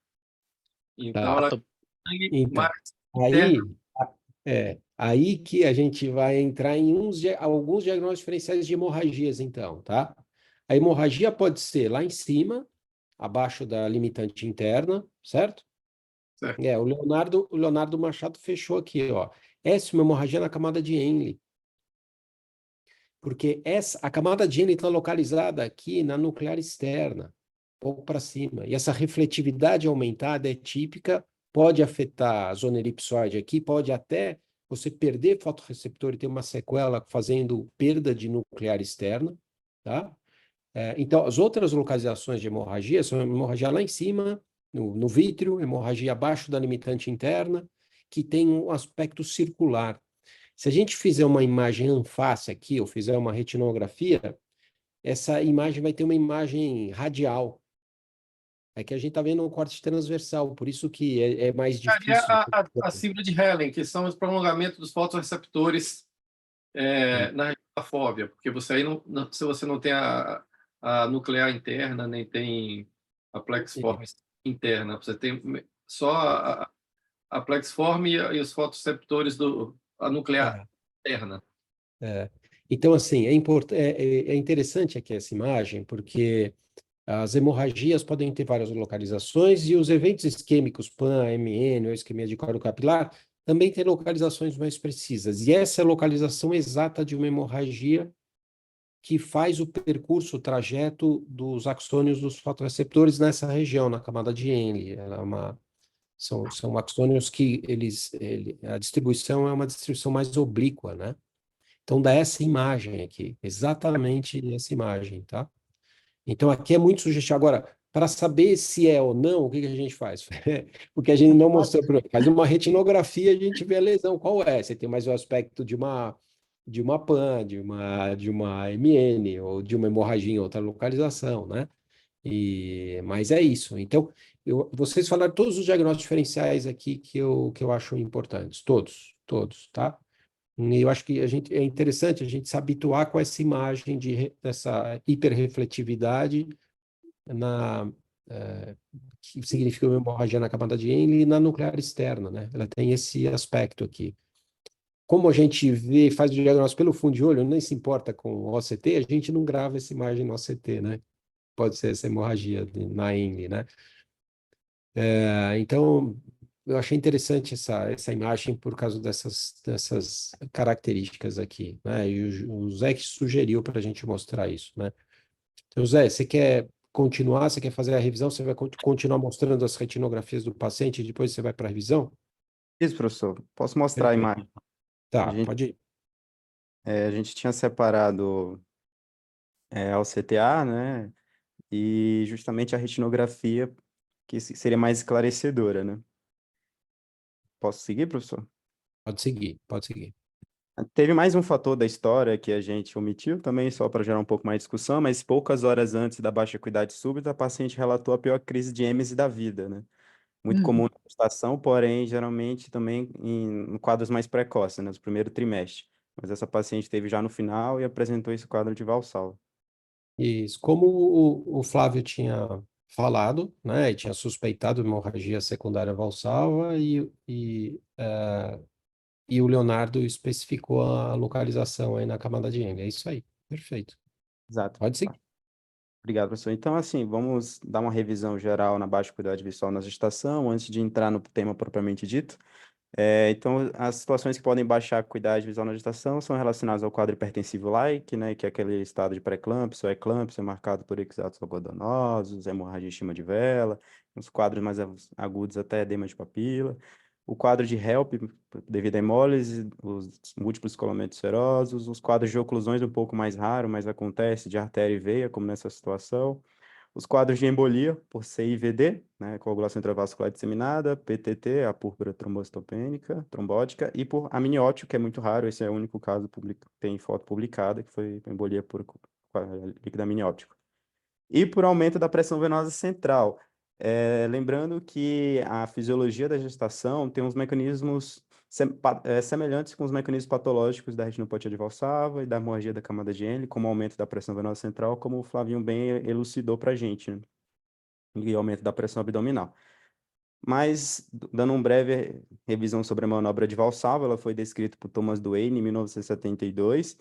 Então, Tá, ela tô- tem mais então, interna. aí que a gente vai entrar em alguns diagnósticos diferenciais de hemorragias, então, tá? A hemorragia pode ser lá em cima, abaixo da limitante interna, certo? Certo. O Leonardo Machado fechou aqui, ó. Essa é uma hemorragia na camada de Henle, porque a camada de Henle está localizada aqui na nuclear externa, pouco para cima. E essa refletividade aumentada é típica, pode afetar a zona elipsoide aqui, pode até você perder fotorreceptor e ter uma sequela fazendo perda de nuclear externa, tá? Então, as outras localizações de hemorragia são hemorragia lá em cima, no vítreo, hemorragia abaixo da limitante interna, que tem um aspecto circular. Se a gente fizer uma imagem anface aqui, ou fizer uma retinografia, essa imagem vai ter uma imagem radial. É que a gente está vendo um corte transversal, por isso que é mais Ali é difícil. a síndrome de Helen, que são os prolongamentos dos fotorreceptores na região da fóvea, porque você aí se você não tem a nuclear interna, nem tem a plexiforme interna, você tem só a plexiforme e os fotorreceptores a nuclear É, interna. é. Então, assim, é interessante aqui essa imagem, porque as hemorragias podem ter várias localizações e os eventos isquêmicos, PAN, AMN ou isquemia de coro capilar, também têm localizações mais precisas. E essa é a localização exata de uma hemorragia que faz o percurso, o trajeto dos axônios dos fotorreceptores nessa região, na camada de Henle. São axônios que a distribuição é uma distribuição mais oblíqua, né? Então dá essa imagem aqui, exatamente essa imagem, tá? Então aqui é muito sugestivo. Agora, para saber se é ou não, o que a gente faz? Porque a gente não mostrou, faz uma retinografia, a gente vê a lesão, qual é? Você tem mais o aspecto de uma PAN, de uma MN, ou de uma hemorragia em outra localização, né? Mas é isso. Então, vocês falaram todos os diagnósticos diferenciais aqui que eu acho importantes, todos, tá? E eu acho que é interessante a gente se habituar com essa imagem dessa hiperrefletividade na, que significa uma hemorragia na camada de Henle e na nuclear externa, né? Ela tem esse aspecto aqui. Como a gente faz o diagnóstico pelo fundo de olho, nem se importa com o OCT, a gente não grava essa imagem no OCT, né? Pode ser essa hemorragia na Henle, né? Então, eu achei interessante essa imagem por causa dessas características aqui, né? E o Zé que sugeriu para a gente mostrar isso, né? Então, Zé, você quer continuar? Você quer fazer a revisão? Você vai continuar mostrando as retinografias do paciente e depois você vai para a revisão? Isso, professor. Posso mostrar a Perfeito. imagem? A Tá, gente, pode ir. a gente tinha separado ao CTA, né? E justamente a retinografia, que seria mais esclarecedora, né? Posso seguir, professor? Pode seguir, pode seguir. Teve mais um fator da história que a gente omitiu também, só para gerar um pouco mais de discussão, mas poucas horas antes da baixa acuidade súbita, a paciente relatou a pior crise de êmese da vida, né? Muito comum na gestação, porém, geralmente também em quadros mais precoces, né? No primeiro trimestre. Mas essa paciente teve já no final e apresentou esse quadro de Valsalva. Isso, como o Flávio tinha falado, né, e tinha suspeitado hemorragia secundária valsalva e o Leonardo especificou a localização aí na camada de Henle. É isso aí, perfeito. Exato. Pode seguir. Obrigado, professor. Então, assim, vamos dar uma revisão geral na baixa acuidade visual na gestação, antes de entrar no tema propriamente dito. Então, as situações que podem baixar a acuidade visual na gestação são relacionadas ao quadro hipertensivo like, né, que é aquele estado de pré-eclâmpsia ou eclâmpsia marcado por exatos algodonosos, hemorragia em estima de vela, os quadros mais agudos até edema de papila. O quadro de HELP, devido à hemólise, os múltiplos colamentos serosos, os quadros de oclusões um pouco mais raro, mas acontece de artéria e veia, como nessa situação. Os quadros de embolia, por CIVD, né, coagulação intravascular disseminada, PTT, a púrpura trombocitopênica, trombótica, e por amniótico, que é muito raro, esse é o único caso que tem foto publicada, que foi embolia por líquido amniótico. E por aumento da pressão venosa central. Lembrando que a fisiologia da gestação tem uns mecanismos semelhantes com os mecanismos patológicos da retinopatia de Valsalva e da hemorragia da camada de Henle, como aumento da pressão venosa central, como o Flavinho bem elucidou para a gente, né? E aumento da pressão abdominal. Mas, dando uma breve revisão sobre a manobra de Valsalva, ela foi descrita por Thomas Duane em 1972,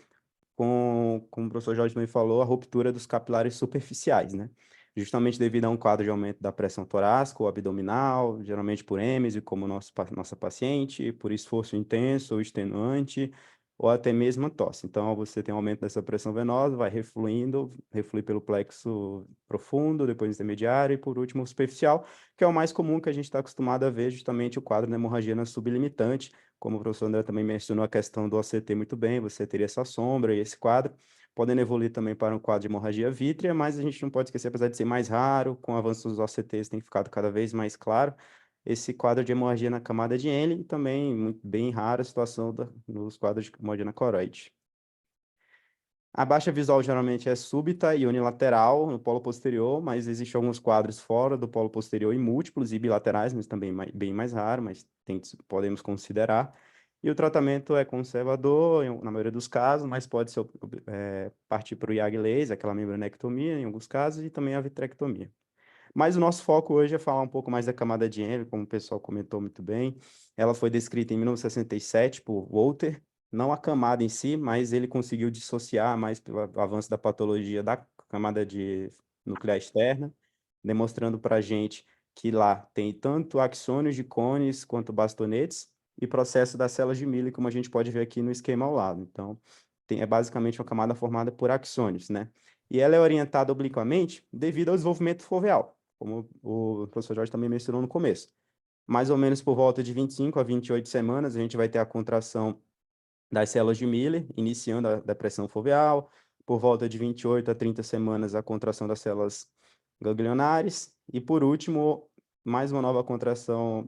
como o professor Jorge também falou, a ruptura dos capilares superficiais, né? Justamente devido a um quadro de aumento da pressão torácica ou abdominal, geralmente por êmese, como nossa paciente, por esforço intenso ou extenuante, ou até mesmo a tosse. Então, você tem um aumento dessa pressão venosa, vai reflui pelo plexo profundo, depois intermediário e, por último, superficial, que é o mais comum que a gente está acostumado a ver, justamente o quadro da hemorragia na sublimitante. Como o professor André também mencionou a questão do OCT muito bem, você teria essa sombra e esse quadro, podendo evoluir também para um quadro de hemorragia vítrea, mas a gente não pode esquecer, apesar de ser mais raro, com o avanço dos OCTs tem ficado cada vez mais claro, esse quadro de hemorragia na camada de Henle, e também bem rara a situação nos quadros de hemorragia na coroide. A baixa visual geralmente é súbita e unilateral no polo posterior, mas existem alguns quadros fora do polo posterior e múltiplos e bilaterais, mas também bem mais raro, mas podemos considerar. E o tratamento é conservador, na maioria dos casos, mas pode ser, partir para o YAG laser, aquela membranectomia em alguns casos, e também a vitrectomia. Mas o nosso foco hoje é falar um pouco mais da camada de Henle, como o pessoal comentou muito bem. Ela foi descrita em 1967 por Walter, não a camada em si, mas ele conseguiu dissociar mais pelo avanço da patologia da camada de nuclear externa, demonstrando para a gente que lá tem tanto axônios de cones quanto bastonetes e processo das células de Miller, como a gente pode ver aqui no esquema ao lado. Então, é basicamente uma camada formada por axônios, né? E ela é orientada obliquamente devido ao desenvolvimento foveal, como o professor Jorge também mencionou no começo. Mais ou menos por volta de 25 a 28 semanas, a gente vai ter a contração das células de Miller, iniciando a depressão foveal. Por volta de 28 a 30 semanas, a contração das células ganglionares. E, por último, mais uma nova contração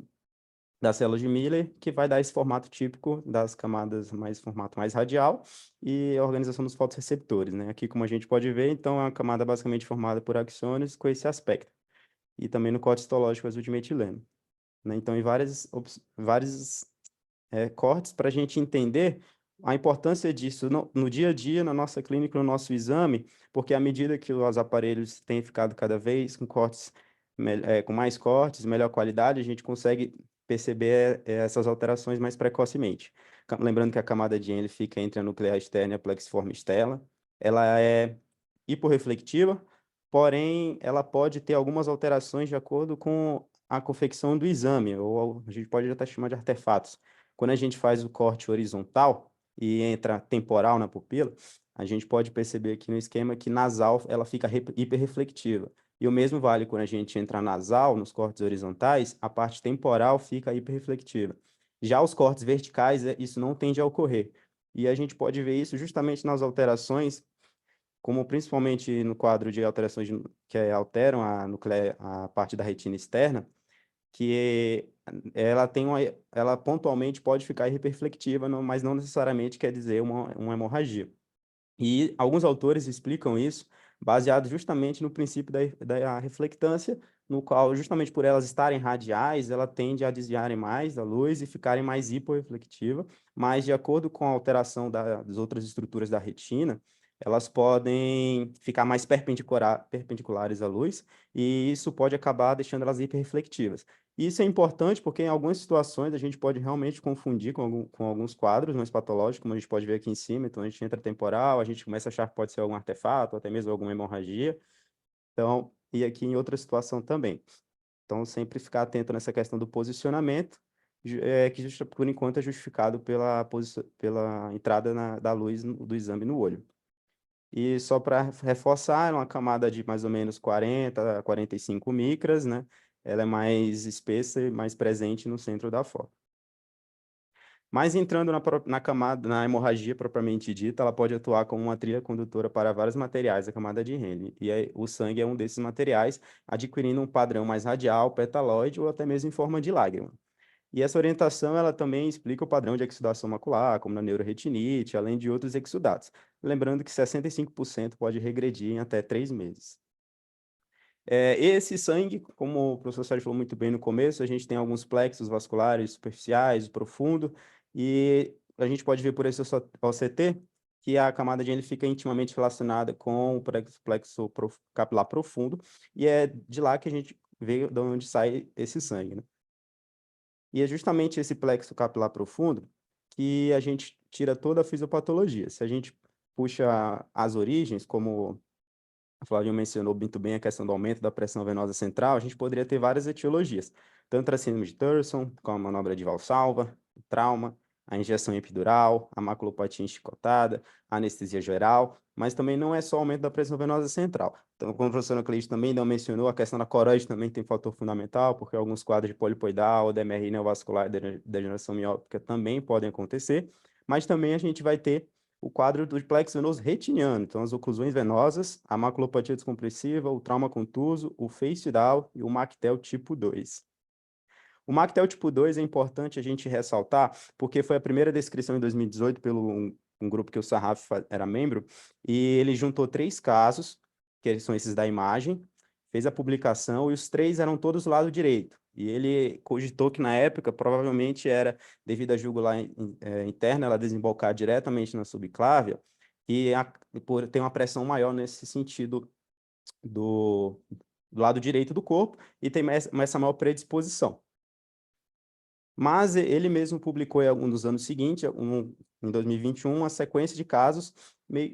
das células de Miller, que vai dar esse formato típico das camadas formato mais radial e a organização dos fotorreceptores, né? Aqui, como a gente pode ver, então, é uma camada basicamente formada por axônios com esse aspecto. E também no corte histológico azul de metileno, né? Então, em vários cortes para a gente entender a importância disso no dia a dia, na nossa clínica, no nosso exame, porque à medida que os aparelhos têm ficado cada vez com com mais cortes, melhor qualidade, a gente consegue perceber essas alterações mais precocemente. Lembrando que a camada de Henle fica entre a nuclear externa e a plexiforme externa. Ela é hiporreflectiva, porém, ela pode ter algumas alterações de acordo com a confecção do exame, ou a gente pode até chamar de artefatos. Quando a gente faz o corte horizontal e entra temporal na pupila, a gente pode perceber aqui no esquema que nasal ela fica hiperreflectiva. E o mesmo vale quando a gente entra nasal, nos cortes horizontais, a parte temporal fica hiperreflectiva. Já os cortes verticais, isso não tende a ocorrer. E a gente pode ver isso justamente nas alterações, como principalmente no quadro de alterações que alteram a parte da retina externa, que ela pontualmente pode ficar hiperreflectiva, mas não necessariamente quer dizer uma hemorragia. E alguns autores explicam isso baseado justamente no princípio da reflectância, no qual, justamente por elas estarem radiais, ela tende a desviarem mais da luz e ficarem mais hiporreflectiva, mas de acordo com a alteração das outras estruturas da retina, elas podem ficar mais perpendiculares à luz, e isso pode acabar deixando elas hiperreflectivas. Isso é importante porque em algumas situações a gente pode realmente confundir com alguns quadros mais patológicos, como a gente pode ver aqui em cima. Então, a gente entra temporal, a gente começa a achar que pode ser algum artefato, ou até mesmo alguma hemorragia. Então, e aqui em outra situação também. Então, sempre ficar atento nessa questão do posicionamento, que por enquanto é justificado pela entrada da luz do exame no olho. E só para reforçar, é uma camada de mais ou menos 40 a 45 micras, né? Ela é mais espessa e mais presente no centro da foto. Mas entrando na camada, na hemorragia propriamente dita, ela pode atuar como uma trilha condutora para vários materiais da camada de Henle. E aí, o sangue é um desses materiais, adquirindo um padrão mais radial, petaloide ou até mesmo em forma de lágrima. E essa orientação, ela também explica o padrão de exudação macular, como na neuroretinite, além de outros exudados. Lembrando que 65% pode regredir em até 3 meses. Esse sangue, como o professor Sérgio falou muito bem no começo, a gente tem alguns plexos vasculares superficiais, profundo, e a gente pode ver por esse OCT que a camada de Henle fica intimamente relacionada com o plexo capilar profundo, e é de lá que a gente vê de onde sai esse sangue, né? E é justamente esse plexo capilar profundo que a gente tira toda a fisiopatologia. Se a gente puxa as origens, como a Flavinha mencionou muito bem a questão do aumento da pressão venosa central, a gente poderia ter várias etiologias, tanto a síndrome de Thurston, como a manobra de Valsalva, o trauma, a injeção epidural, a maculopatia enchicotada, a anestesia geral, mas também não é só o aumento da pressão venosa central. Então, como a professora Cleide também não mencionou, a questão da coroide também tem fator fundamental, porque alguns quadros de polipoidal, DMRI neovascular e degeneração miópica também podem acontecer, mas também a gente vai ter o quadro do plexo venoso retiniano, então as oclusões venosas, a maculopatia descompressiva, o trauma contuso, o face down e o MACTEL tipo 2. O MACTEL tipo 2 é importante a gente ressaltar, porque foi a primeira descrição em 2018 pelo um grupo que o Sarraf era membro, e ele juntou 3 casos, que são esses da imagem, fez a publicação, e os 3 eram todos do lado direito. E ele cogitou que, na época, provavelmente era devido à jugular interna, ela desembocar diretamente na subclávia, e por ter uma pressão maior nesse sentido do lado direito do corpo, e tem essa maior predisposição. Mas ele mesmo publicou em algum dos anos seguintes, em 2021, uma sequência de casos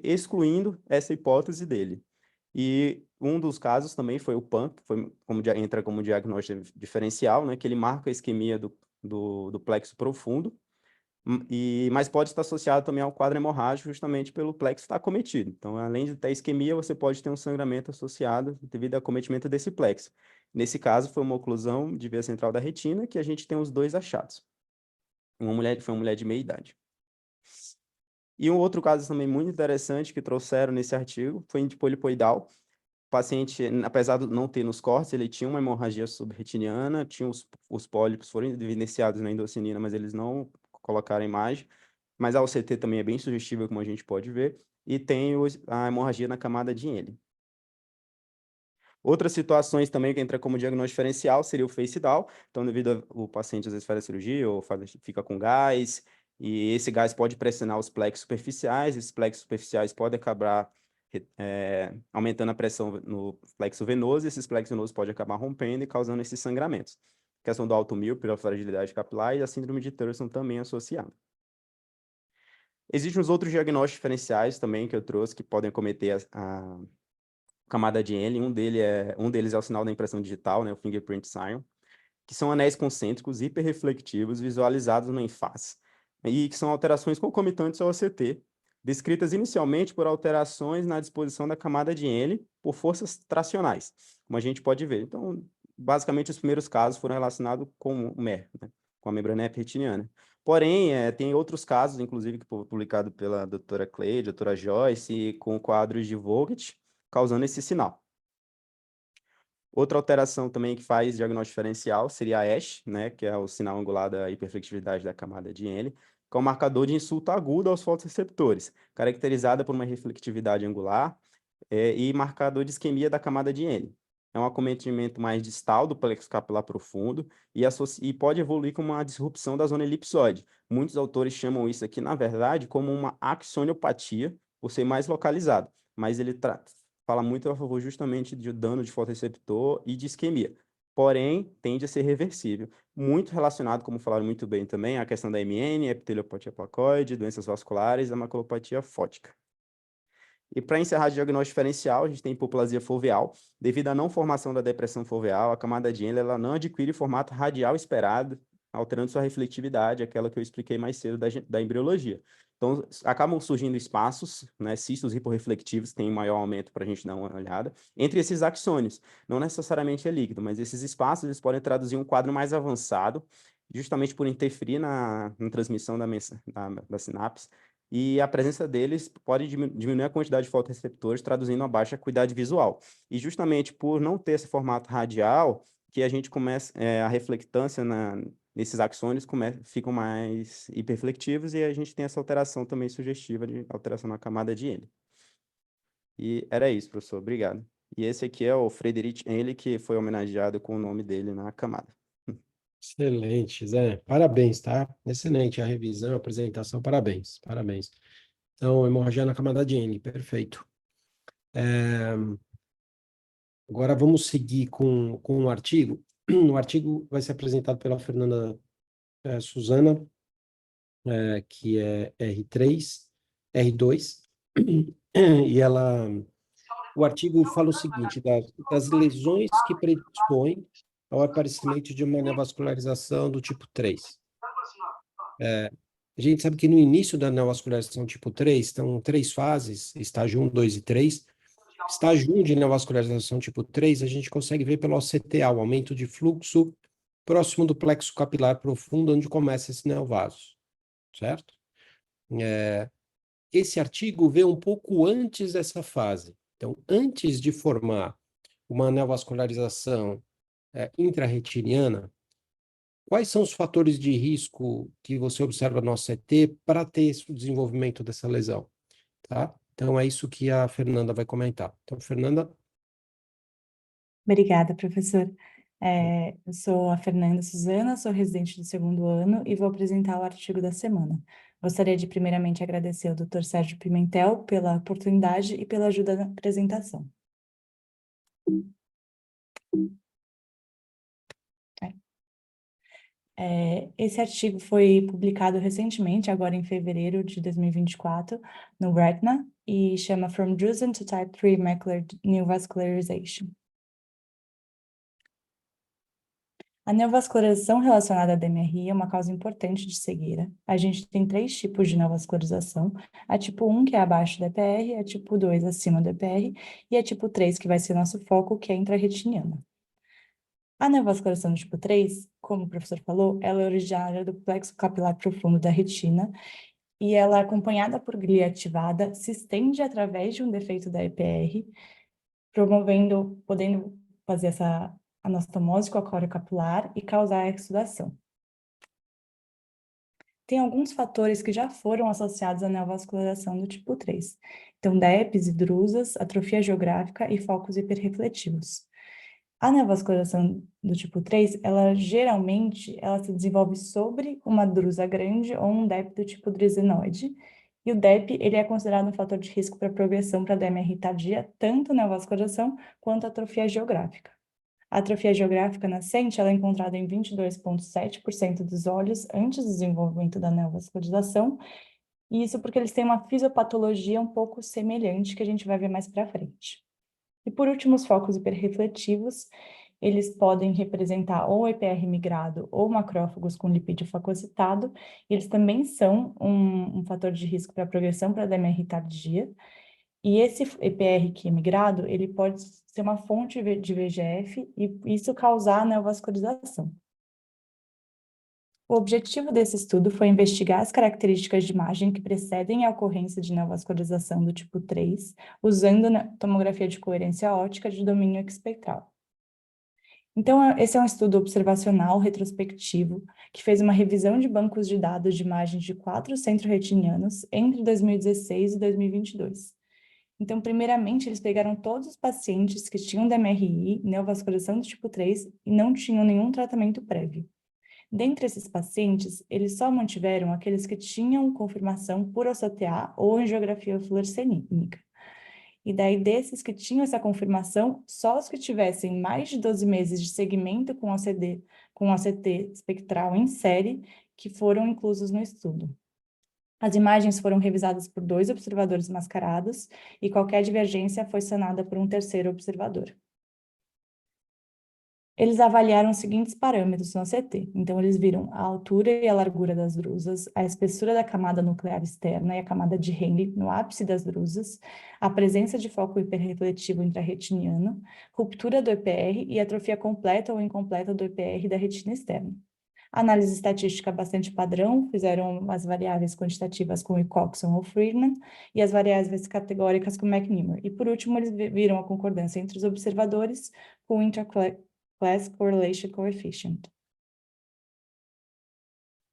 excluindo essa hipótese dele. E um dos casos também foi o PAN, que entra como diagnóstico diferencial, né, que ele marca a isquemia do plexo profundo, mas pode estar associado também ao quadro hemorrágico, justamente pelo plexo estar acometido. Então, além de ter isquemia, você pode ter um sangramento associado devido ao acometimento desse plexo. Nesse caso, foi uma oclusão de veia central da retina, que a gente tem os 2 achados. Foi uma mulher de meia idade. E um outro caso também muito interessante que trouxeram nesse artigo foi de polipoidal, paciente, apesar de não ter nos cortes, ele tinha uma hemorragia subretiniana, tinha os pólipos foram evidenciados na endocinina, mas eles não colocaram a imagem. Mas a OCT também é bem sugestiva, como a gente pode ver, e tem a hemorragia na camada de Henle. Outras situações também que entra como diagnóstico diferencial seria o face down. Então, devido ao paciente às vezes faz a cirurgia ou fica com gás, e esse gás pode pressionar os plexos superficiais, esses plexos superficiais podem acabar aumentando a pressão no plexo venoso, e esses plexos venosos podem acabar rompendo e causando esses sangramentos. A questão do alto míope, pela fragilidade capilar, e a síndrome de Thurston também associada. Existem os outros diagnósticos diferenciais também que eu trouxe que podem cometer a camada de Henle. Um deles é o sinal da impressão digital, né, o fingerprint sign, que são anéis concêntricos hiperreflectivos visualizados na face, e que são alterações concomitantes ao OCT, descritas inicialmente por alterações na disposição da camada de Henle por forças tracionais, como a gente pode ver. Então, basicamente, os primeiros casos foram relacionados com o MER, né, com a membrana retiniana. Porém, tem outros casos, inclusive, que foi publicado pela doutora Clay, doutora Joyce, com quadros de Vogt, causando esse sinal. Outra alteração também que faz diagnóstico diferencial seria a ASH, né, que é o sinal angular da hiperflectividade da camada de Henle, que é um marcador de insulto agudo aos fotoreceptores, caracterizada por uma reflectividade angular e marcador de isquemia da camada de Henle. É um acometimento mais distal do plexo capilar profundo e pode evoluir com uma disrupção da zona elipsoide. Muitos autores chamam isso aqui, na verdade, como uma axoniopatia, por ser mais localizado, mas ele fala muito a favor justamente de dano de fotoreceptor e de isquemia. Porém, tende a ser reversível. Muito relacionado, como falaram muito bem também, a questão da MN, epiteliopatia placoide, doenças vasculares e a maculopatia fótica. E para encerrar o diagnóstico diferencial, a gente tem hipoplasia foveal. Devido à não formação da depressão foveal, a camada de Henle ela não adquire o formato radial esperado, alterando sua refletividade, aquela que eu expliquei mais cedo da embriologia. Então, acabam surgindo espaços, né, cistos hiporreflectivos, tem um maior aumento para a gente dar uma olhada, entre esses axônios. Não necessariamente é líquido, mas esses espaços eles podem traduzir um quadro mais avançado, justamente por interferir na transmissão da sinapse, e a presença deles pode diminuir a quantidade de fotoreceptores, traduzindo a baixa acuidade visual. E justamente por não ter esse formato radial, que a gente começa, a reflectância nesses axônios ficam mais hiperflectivos, e a gente tem essa alteração também sugestiva de alteração na camada de Henle. E era isso, professor. Obrigado. E esse aqui é o Friedrich Henle, que foi homenageado com o nome dele na camada. Excelente, Zé. Parabéns, tá? Excelente a revisão, a apresentação, parabéns, parabéns. Então, hemorragia na camada de Henle, perfeito. Agora vamos seguir com o artigo. O artigo vai ser apresentado pela Fernanda Suzana, que é R2, e o artigo fala o seguinte, das lesões que predispõem ao aparecimento de uma neovascularização do tipo 3. A gente sabe que no início da neovascularização tipo 3, estão 3 fases, estágio 1, 2 e 3. Estágio 1 de neovascularização tipo 3, a gente consegue ver pelo OCTA, o aumento de fluxo próximo do plexo capilar profundo, onde começa esse neovaso, certo? Esse artigo vê um pouco antes dessa fase. Então, antes de formar uma neovascularização intrarretiniana, quais são os fatores de risco que você observa no OCT para ter esse desenvolvimento dessa lesão? Tá? Então, é isso que a Fernanda vai comentar. Então, Fernanda. Obrigada, professor. Eu sou a Fernanda Suzana, sou residente do 2º ano e vou apresentar o artigo da semana. Gostaria de primeiramente agradecer ao Dr. Sérgio Pimentel pela oportunidade e pela ajuda na apresentação. Esse artigo foi publicado recentemente, agora em fevereiro de 2024, no Retina, e chama From Drusen to Type 3 Macular Neovascularization. A neovascularização relacionada à DMRI é uma causa importante de cegueira. A gente tem 3 tipos de neovascularização, a tipo 1, que é abaixo do EPR, a tipo 2, acima do EPR, e a tipo 3, que vai ser nosso foco, que é a intrarretiniana. A neovascularização do tipo 3, como o professor falou, ela é originária do plexo capilar profundo da retina, e ela é acompanhada por glia ativada, se estende através de um defeito da EPR, podendo fazer essa anastomose com a córea capilar e causar a exsudação. Tem alguns fatores que já foram associados à neovascularização do tipo 3. Então, DEPs e drusas, atrofia geográfica e focos hiperrefletivos. A neovascularização do tipo 3, geralmente se desenvolve sobre uma drusa grande ou um DEP do tipo drusenoide. E o DEP, ele é considerado um fator de risco para progressão para DMRI tardia, tanto neovascularização quanto atrofia geográfica. A atrofia geográfica nascente ela é encontrada em 22,7% dos olhos antes do desenvolvimento da neovascularização, e isso porque eles têm uma fisiopatologia um pouco semelhante que a gente vai ver mais para frente. E por último, os focos hiperrefletivos, eles podem representar ou EPR migrado ou macrófagos com lipídio fagocitado, e eles também são um fator de risco para progressão para DMRI tardia. E esse EPR que é migrado, ele pode ser uma fonte de VEGF e isso causar neovascularização. O objetivo desse estudo foi investigar as características de imagem que precedem a ocorrência de neovascularização do tipo 3, usando a tomografia de coerência óptica de domínio espectral. Então, esse é um estudo observacional retrospectivo que fez uma revisão de bancos de dados de imagens de 4 centro-retinianos entre 2016 e 2022. Então, primeiramente, eles pegaram todos os pacientes que tinham DMRI, neovascularização do tipo 3, e não tinham nenhum tratamento prévio. Dentre esses pacientes, eles só mantiveram aqueles que tinham confirmação por OCTA ou angiografia fluorescênica. E daí, desses que tinham essa confirmação, só os que tivessem mais de 12 meses de segmento com OCT espectral em série que foram inclusos no estudo. As imagens foram revisadas por 2 observadores mascarados e qualquer divergência foi sanada por um terceiro observador. Eles avaliaram os seguintes parâmetros no OCT. Então, eles viram a altura e a largura das drusas, a espessura da camada nuclear externa e a camada de Henle no ápice das drusas, a presença de foco hiperrefletivo intrarretiniano, ruptura do EPR e atrofia completa ou incompleta do EPR da retina externa. Análise estatística bastante padrão, fizeram as variáveis quantitativas com o Coxon ou Friedman e as variáveis categóricas com McNemar. E por último, eles viram a concordância entre os observadores com o Interclass Correlation Coefficient.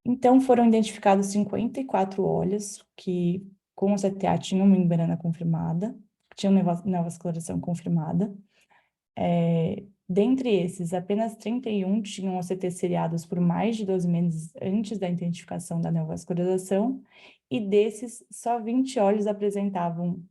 Então, foram identificados 54 olhos que com o CTA tinham membrana confirmada, tinham neovascularização confirmada. Dentre esses, apenas 31 tinham OCT seriados por mais de 12 meses antes da identificação da neovascularização, e desses, só 20 olhos apresentavam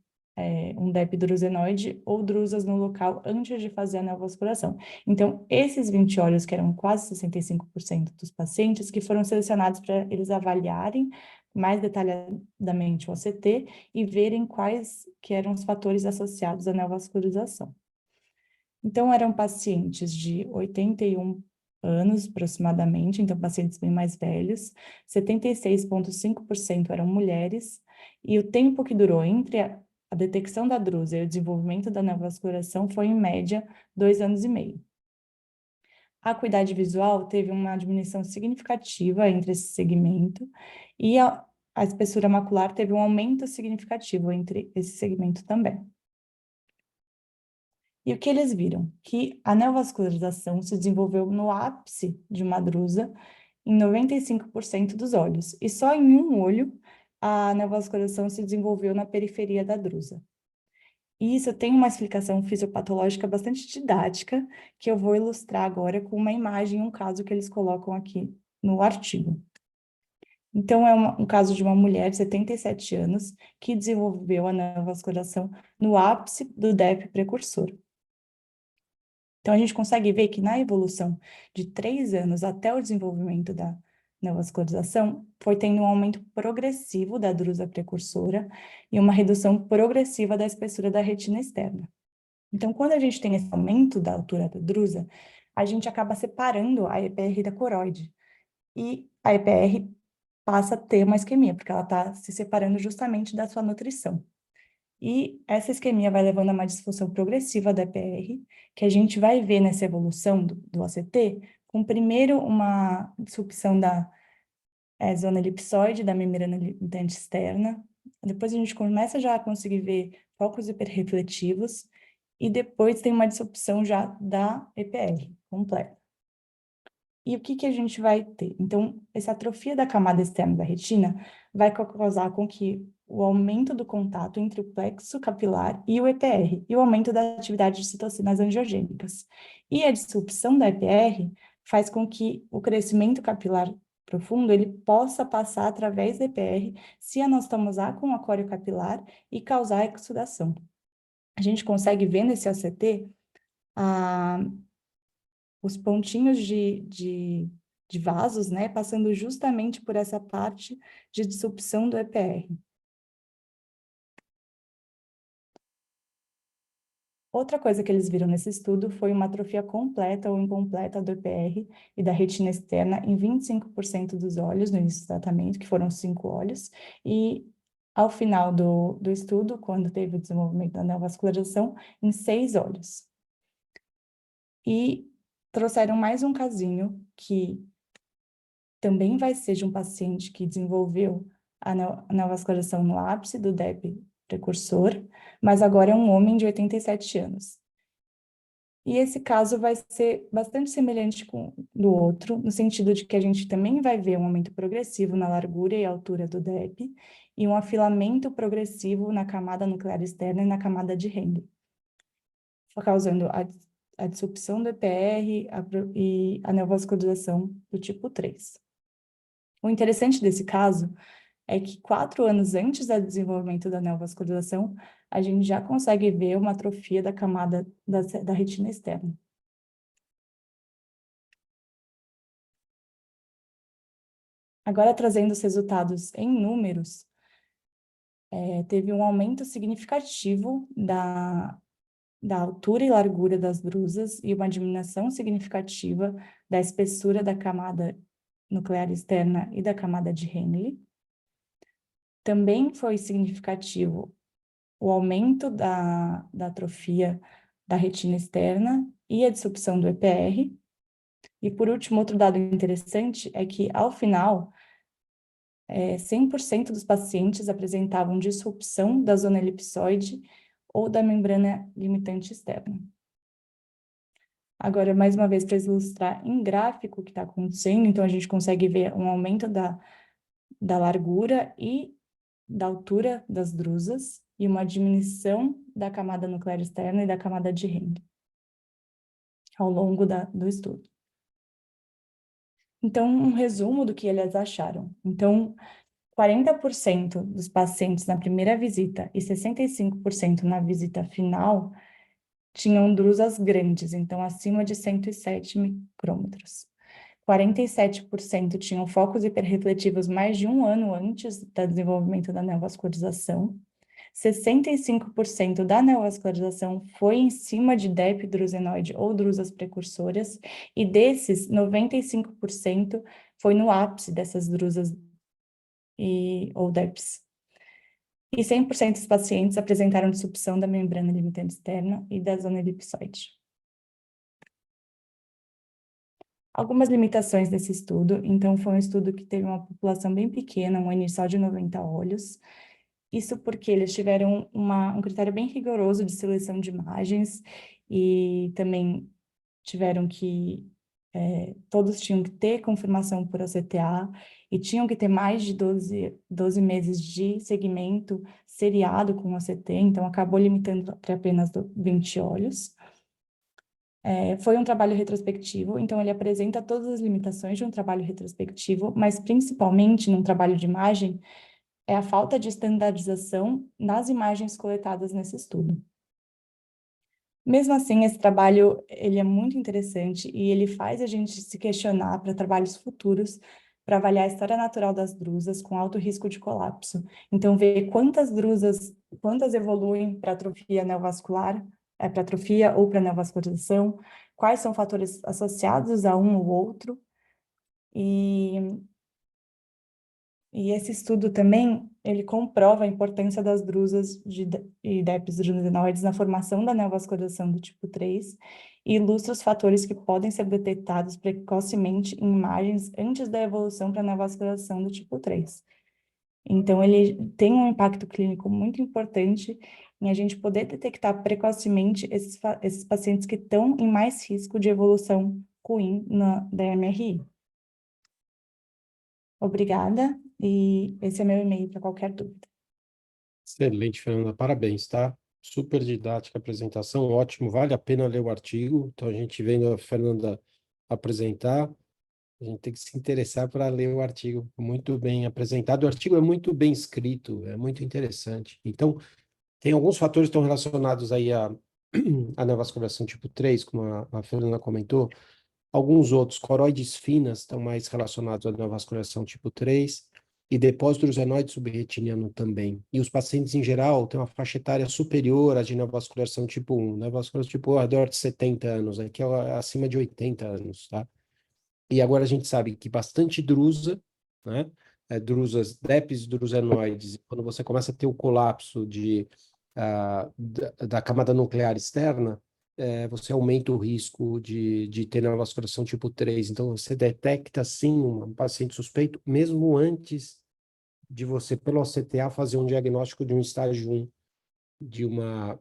um DEP drusenoide ou drusas no local antes de fazer a neovascularização. Então, esses 20 olhos, que eram quase 65% dos pacientes, que foram selecionados para eles avaliarem mais detalhadamente o OCT e verem quais que eram os fatores associados à neovascularização. Então, eram pacientes de 81 anos, aproximadamente, então pacientes bem mais velhos, 76,5% eram mulheres, e o tempo que durou entre a detecção da drusa e o desenvolvimento da neovascularização foi, em média, 2 anos e meio. A acuidade visual teve uma diminuição significativa entre esse segmento, e a espessura macular teve um aumento significativo entre esse segmento também. E o que eles viram? Que a neovascularização se desenvolveu no ápice de uma drusa em 95% dos olhos, e só em um olho a neovascularização se desenvolveu na periferia da drusa. E isso tem uma explicação fisiopatológica bastante didática, que eu vou ilustrar agora com uma imagem, um caso que eles colocam aqui no artigo. Então, é um caso de uma mulher de 77 anos que desenvolveu a neovascularização no ápice do DEP precursor. Então, a gente consegue ver que na evolução de 3 anos até o desenvolvimento da neovascularização, foi tendo um aumento progressivo da drusa precursora e uma redução progressiva da espessura da retina externa. Então, quando a gente tem esse aumento da altura da drusa, a gente acaba separando a EPR da coroide. E a EPR passa a ter uma isquemia, porque ela está se separando justamente da sua nutrição. E essa isquemia vai levando a uma disfunção progressiva da EPR, que a gente vai ver nessa evolução do OCT, com primeiro uma disrupção da zona elipsoide, da membrana limitante externa. Depois a gente começa já a conseguir ver focos hiperrefletivos, e depois tem uma dissolução já da EPR completa. E o que a gente vai ter? Então, essa atrofia da camada externa da retina vai causar com que o aumento do contato entre o plexo capilar e o EPR, e o aumento da atividade de citocinas angiogênicas. E a dissolução da EPR faz com que o crescimento capilar profundo ele possa passar através da EPR, se anastomosar com o acório capilar e causar exudação. A gente consegue ver nesse OCT os pontinhos de vasos, né, passando justamente por essa parte de dissolução do EPR. Outra coisa que eles viram nesse estudo foi uma atrofia completa ou incompleta do EPR e da retina externa em 25% dos olhos no início do tratamento, que foram 5 olhos, e ao final do estudo, quando teve o desenvolvimento da neovascularização, em 6 olhos. E trouxeram mais um casinho que também vai ser de um paciente que desenvolveu a neovascularização no ápice do DEP precursor, mas agora é um homem de 87 anos. E esse caso vai ser bastante semelhante com do outro, no sentido de que a gente também vai ver um aumento progressivo na largura e altura do DEP e um afilamento progressivo na camada nuclear externa e na camada de Henle, causando a dissolução do EPR e a neovascularização do tipo 3. O interessante desse caso é que 4 anos antes do desenvolvimento da neovascularização, a gente já consegue ver uma atrofia da camada da retina externa. Agora, trazendo os resultados em números, teve um aumento significativo da altura e largura das drusas e uma diminuição significativa da espessura da camada nuclear externa e da camada de Henle. Também foi significativo o aumento da atrofia da retina externa e a dissolução do EPR. E, por último, outro dado interessante é que, ao final, 100% dos pacientes apresentavam dissolução da zona elipsoide ou da membrana limitante externa. Agora, mais uma vez, para ilustrar em gráfico o que está acontecendo, então a gente consegue ver um aumento da largura e da altura das drusas e uma diminuição da camada nuclear externa e da camada de Henle ao longo do estudo. Então, um resumo do que eles acharam. Então, 40% dos pacientes na primeira visita e 65% na visita final tinham drusas grandes, então acima de 107 micrômetros. 47% tinham focos hiperrefletivos mais de 1 ano antes do desenvolvimento da neovascularização. 65% da neovascularização foi em cima de DEP drusenoide ou drusas precursoras, e desses, 95% foi no ápice dessas drusas ou DEPs. E 100% dos pacientes apresentaram dissolução da membrana limitante externa e da zona elipsoide. Algumas limitações desse estudo. Então, foi um estudo que teve uma população bem pequena, um N só de 90 olhos. Isso porque eles tiveram um critério bem rigoroso de seleção de imagens e também tiveram que todos tinham que ter confirmação por ACTA e tinham que ter mais de 12 meses de segmento seriado com ACT, então acabou limitando para apenas 20 olhos. Foi um trabalho retrospectivo, então ele apresenta todas as limitações de um trabalho retrospectivo, mas principalmente num trabalho de imagem, é a falta de estandarização nas imagens coletadas nesse estudo. Mesmo assim, esse trabalho ele é muito interessante e ele faz a gente se questionar para trabalhos futuros para avaliar a história natural das drusas com alto risco de colapso. Então, ver quantas evoluem para atrofia neovascular, para atrofia ou para neovascularização, quais são fatores associados a um ou outro. E esse estudo também, ele comprova a importância das drusas e DEPs drusenoides na formação da neovascularização do tipo 3 e ilustra os fatores que podem ser detectados precocemente em imagens antes da evolução para a neovascularização do tipo 3. Então, ele tem um impacto clínico muito importante em a gente poder detectar precocemente esses pacientes que estão em mais risco de evolução ruim na DMRI. Obrigada, e esse é meu e-mail para qualquer dúvida. Excelente, Fernanda, parabéns, tá? Super didática a apresentação, ótimo, vale a pena ler o artigo. Então, a gente vendo a Fernanda apresentar, a gente tem que se interessar para ler o artigo, muito bem apresentado. O artigo é muito bem escrito, é muito interessante. Então, tem alguns fatores que estão relacionados aí à neovascularização tipo 3, como a Fernanda comentou. Alguns outros, coroides finas, estão mais relacionados à neovascularização tipo 3, e depósito urosenoide subretiniano também. E os pacientes, em geral, têm uma faixa etária superior à de neovascularização tipo 1. Neovascularização tipo 1 ao redor de 70 anos, aqui é acima de 80 anos, tá? E agora a gente sabe que bastante drusa, né? Drusas, DEPs drusenoides, quando você começa a ter o colapso da camada nuclear externa, você aumenta o risco de ter neovascularização tipo 3. Então, você detecta, sim, um paciente suspeito, mesmo antes de você, pelo OCTA, fazer um diagnóstico de um estágio 1 de uma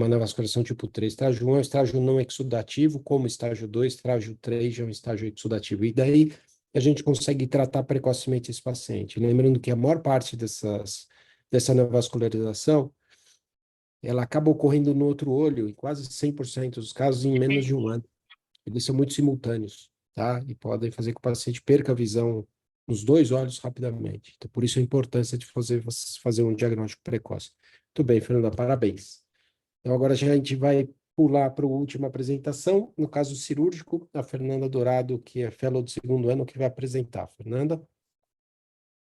neovascularização tipo 3. Estágio 1 é um estágio não exudativo, como estágio 2, estágio 3 já é um estágio exudativo. E daí a gente consegue tratar precocemente esse paciente. Lembrando que a maior parte dessa neovascularização, ela acaba ocorrendo no outro olho, em quase 100% dos casos, em menos de um ano. Eles são muito simultâneos, tá? E podem fazer com que o paciente perca a visão nos dois olhos rapidamente. Então, por isso a importância de fazer um diagnóstico precoce. Muito bem, Fernanda, parabéns. Então, agora a gente vai pular para a última apresentação, no caso cirúrgico, a Fernanda Dourado, que é fellow do segundo ano, que vai apresentar. Fernanda?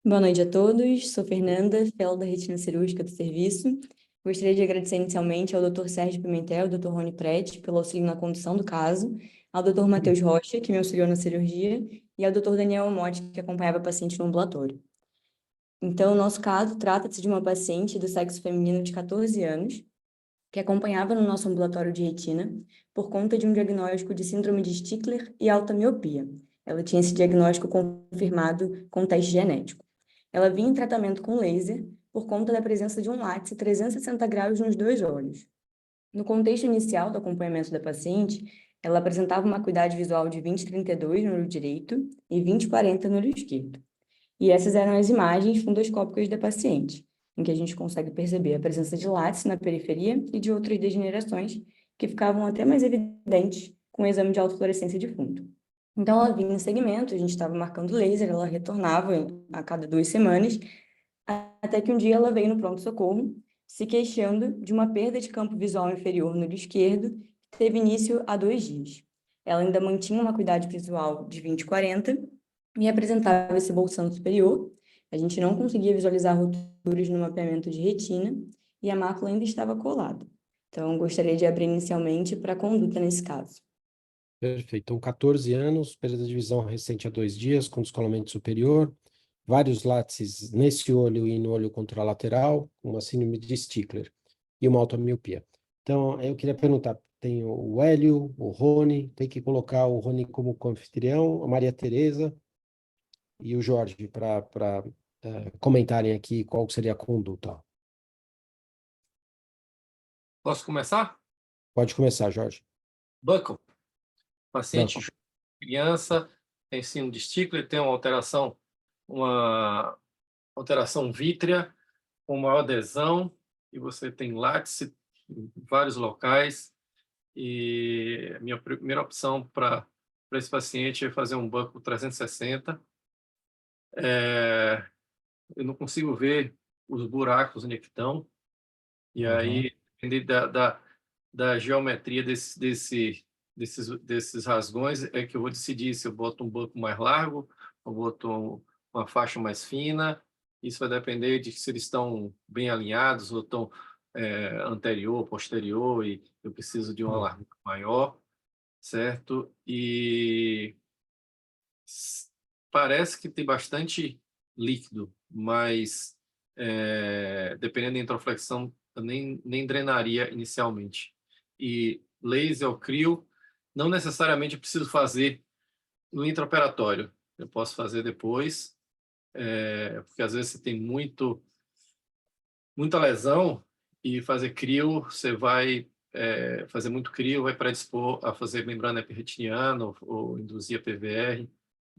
Boa noite a todos, sou Fernanda, fellow da retina cirúrgica do serviço. Gostaria de agradecer inicialmente ao Dr. Sérgio Pimentel e ao Dr. Rony Prete pelo auxílio na condução do caso, ao Dr. Matheus Rocha, que me auxiliou na cirurgia, e ao Dr. Daniel Amotti, que acompanhava a paciente no ambulatório. Então, o nosso caso trata-se de uma paciente do sexo feminino de 14 anos, que acompanhava no nosso ambulatório de retina por conta de um diagnóstico de síndrome de Stickler e alta miopia. Ela tinha esse diagnóstico confirmado com teste genético. Ela vinha em tratamento com laser por conta da presença de um látice 360 graus nos dois olhos. No contexto inicial do acompanhamento da paciente, ela apresentava uma acuidade visual de 20/32 no olho direito e 20/40 no olho esquerdo. E essas eram as imagens fundoscópicas da paciente, em que a gente consegue perceber a presença de látice na periferia e de outras degenerações que ficavam até mais evidentes com o exame de autofluorescência de fundo. Então, ela vinha em segmento, a gente estava marcando laser, ela retornava a cada 2 semanas, até que um dia ela veio no pronto-socorro, se queixando de uma perda de campo visual inferior no olho esquerdo, que teve início há 2 dias. Ela ainda mantinha uma acuidade visual de 20/40 e apresentava esse bolsão superior. A gente não conseguia visualizar roturas no mapeamento de retina e a mácula ainda estava colada. Então, gostaria de abrir inicialmente para a conduta nesse caso. Perfeito. Então, 14 anos, perda de visão recente há 2 dias, com descolamento superior, vários látices nesse olho e no olho contralateral, uma síndrome de Stickler e uma automiopia. Então, eu queria perguntar, tem o Hélio, o Rony, tem que colocar o Rony como co-anfitrião, a Maria Tereza e o Jorge para comentarem aqui qual seria a conduta. Posso começar? Pode começar, Jorge. Buckle. Paciente Buckle. criança, tem síndrome de Stickler, tem uma alteração vítrea, com maior adesão, e você tem látice em vários locais. E a minha primeira opção para esse paciente é fazer um buckle 360. Eu não consigo ver os buracos onde é que estão, e aí, dependendo da geometria desses rasgões, é que eu vou decidir se eu boto um buckle mais largo, ou boto uma faixa mais fina. Isso vai depender de se eles estão bem alinhados ou estão anterior, posterior, e eu preciso de uma largura maior, certo? E parece que tem bastante líquido, mas dependendo da introflexão, eu nem drenaria inicialmente. E laser ou crio, não necessariamente eu preciso fazer no intraoperatório. Eu posso fazer depois, porque às vezes você tem muita lesão e fazer crio, você vai fazer muito crio, vai predispor a fazer membrana epirretiniana ou induzir a PVR.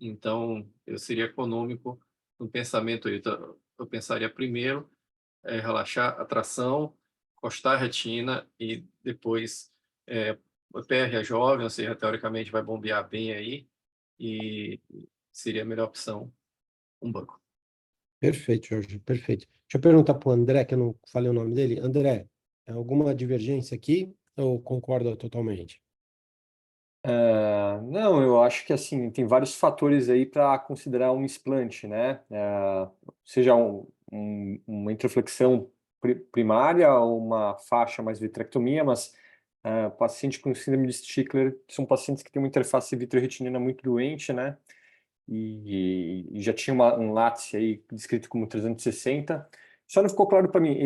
Então, eu seria econômico no pensamento. Eu pensaria primeiro relaxar a tração, encostar a retina e depois o PR é jovem, ou seja, teoricamente vai bombear bem aí e seria a melhor opção um banco. Perfeito, Jorge, perfeito. Deixa eu perguntar para o André, que eu não falei o nome dele. André, alguma divergência aqui ou concorda totalmente? Não, eu acho que assim tem vários fatores aí para considerar um explante, né? Seja uma introflexão primária ou uma faixa mais vitrectomia, mas paciente com síndrome de Stickler são pacientes que têm uma interface vitreoretinina muito doente, né? E já tinha um látice aí descrito como 360. Só não ficou claro para mim,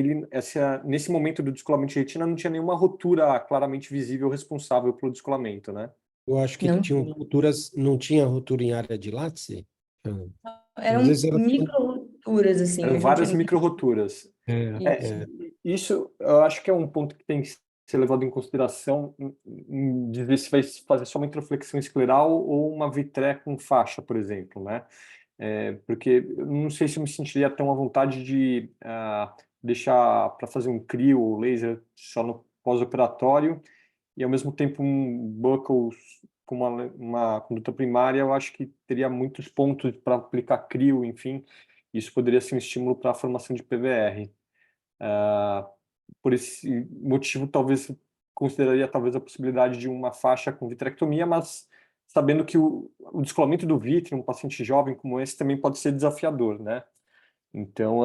nesse momento do descolamento de retina não tinha nenhuma rotura claramente visível responsável pelo descolamento, né? Eu acho que Não tinham tinha. roturas, não tinha rotura em área de látice? Eram Às vezes ela micro-rupturas, assim, Eram mas não tinha várias micro-roturas. isso. Isso eu acho que é um ponto que tem que ser levado em consideração de ver se vai fazer só uma introflexão escleral ou uma vitré com faixa, por exemplo, né? Porque eu não sei se eu me sentiria tão à vontade de deixar para fazer um crio ou laser só no pós-operatório e ao mesmo tempo um buckle com uma conduta primária, eu acho que teria muitos pontos para aplicar crio, enfim, isso poderia ser um estímulo para a formação de PVR. Por esse motivo, talvez consideraria talvez a possibilidade de uma faixa com vitrectomia, mas sabendo que o descolamento do vítreo em um paciente jovem como esse também pode ser desafiador, né? Então,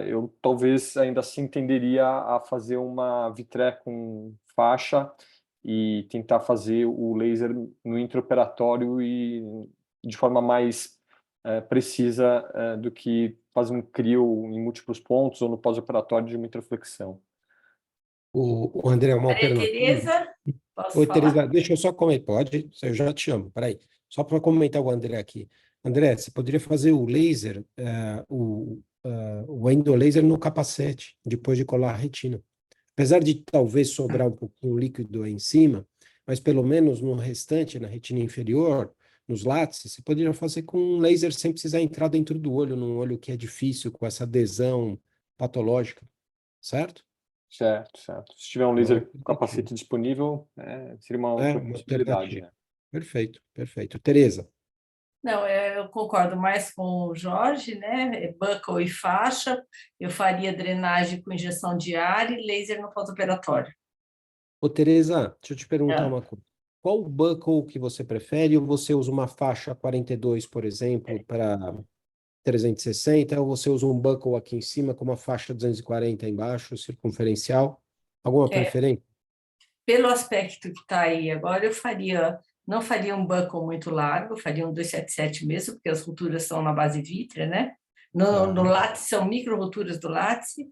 eu talvez ainda assim tenderia a fazer uma vitré com faixa e tentar fazer o laser no intraoperatório e de forma mais precisa do que fazer um crio em múltiplos pontos ou no pós-operatório de uma introflexão. o André, uma Maria alternativa. Tereza, posso Oi, falar? Teresa, deixa eu só comentar. Pode, eu já te chamo, peraí. Só para comentar o André aqui. André, você poderia fazer o laser, o endolaser no capacete, depois de colar a retina. Apesar de talvez sobrar um pouquinho líquido aí em cima, mas pelo menos no restante, na retina inferior, nos látices, você poderia fazer com um laser sem precisar entrar dentro do olho, num olho que é difícil, com essa adesão patológica, certo? Certo, certo. Se tiver um laser com capacete disponível, seria uma outra Uma possibilidade, alternativa. né? Perfeito, perfeito. Tereza. Não, eu concordo mais com o Jorge, né? Buckle e faixa. Eu faria drenagem com injeção diária e laser no pós-operatório. Ô, Tereza, deixa eu te perguntar É. uma coisa. Qual o buckle que você prefere? Ou você usa uma faixa 42, por exemplo, para 360, ou você usa um buckle aqui em cima com uma faixa 240 embaixo, circunferencial? Alguma preferência? Pelo aspecto que está aí agora, não faria um buckle muito largo, faria um 277 mesmo, porque as rupturas são na base vítrea, né? No látice, são micro-rupturas do látice,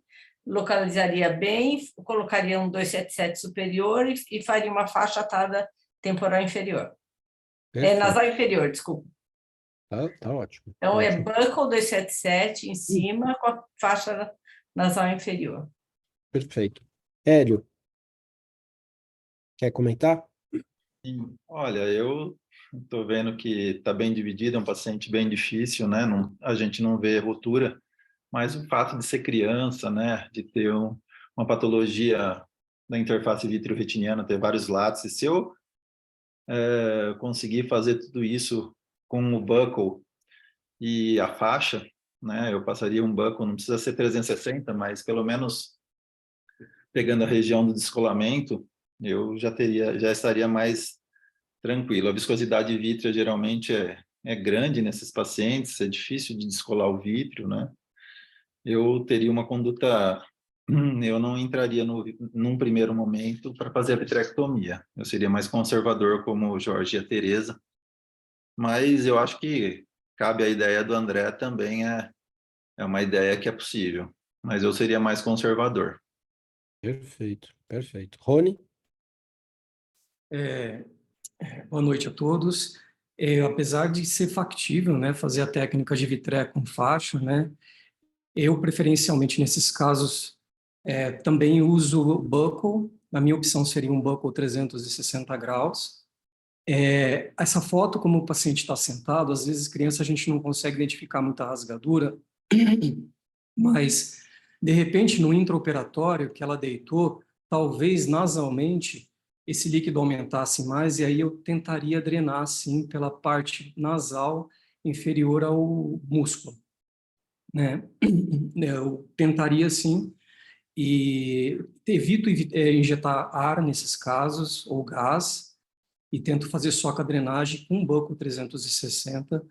localizaria bem, colocaria um 277 superior e faria uma faixa atada temporal inferior. Nasal inferior, desculpa. Tá ótimo. Então, Ótimo. buckle 277 em cima com a faixa nasal inferior. Perfeito. Hélio, quer comentar? Sim. Olha, eu estou vendo que está bem dividido, é um paciente bem difícil, né? A gente não vê ruptura, mas o fato de ser criança, né? De ter uma patologia da interface vitreoretiniana, ter vários látices, se eu conseguir fazer tudo isso com o buckle e a faixa, né? Eu passaria um buckle, não precisa ser 360, mas pelo menos pegando a região do descolamento, eu já estaria mais tranquilo. A viscosidade vítrea geralmente é grande nesses pacientes, é difícil de descolar o vítreo, né? Eu teria uma conduta, eu não entraria num primeiro momento para fazer a vitrectomia. Eu seria mais conservador como o Jorge e a Tereza, mas eu acho que cabe a ideia do André também, é uma ideia que é possível, mas eu seria mais conservador. Perfeito, perfeito. Rony? Boa noite a todos. Apesar de ser factível, né, fazer a técnica de vitré com faixa, né, eu preferencialmente nesses casos Também uso o buckle, a minha opção seria um buckle 360 graus. Essa foto, como o paciente está sentado, às vezes criança a gente não consegue identificar muita rasgadura, mas de repente no intraoperatório que ela deitou, talvez nasalmente esse líquido aumentasse mais e aí eu tentaria drenar sim pela parte nasal inferior ao músculo, né? Eu tentaria sim e evito injetar ar nesses casos ou gás e tento fazer só com a drenagem com um buco 360,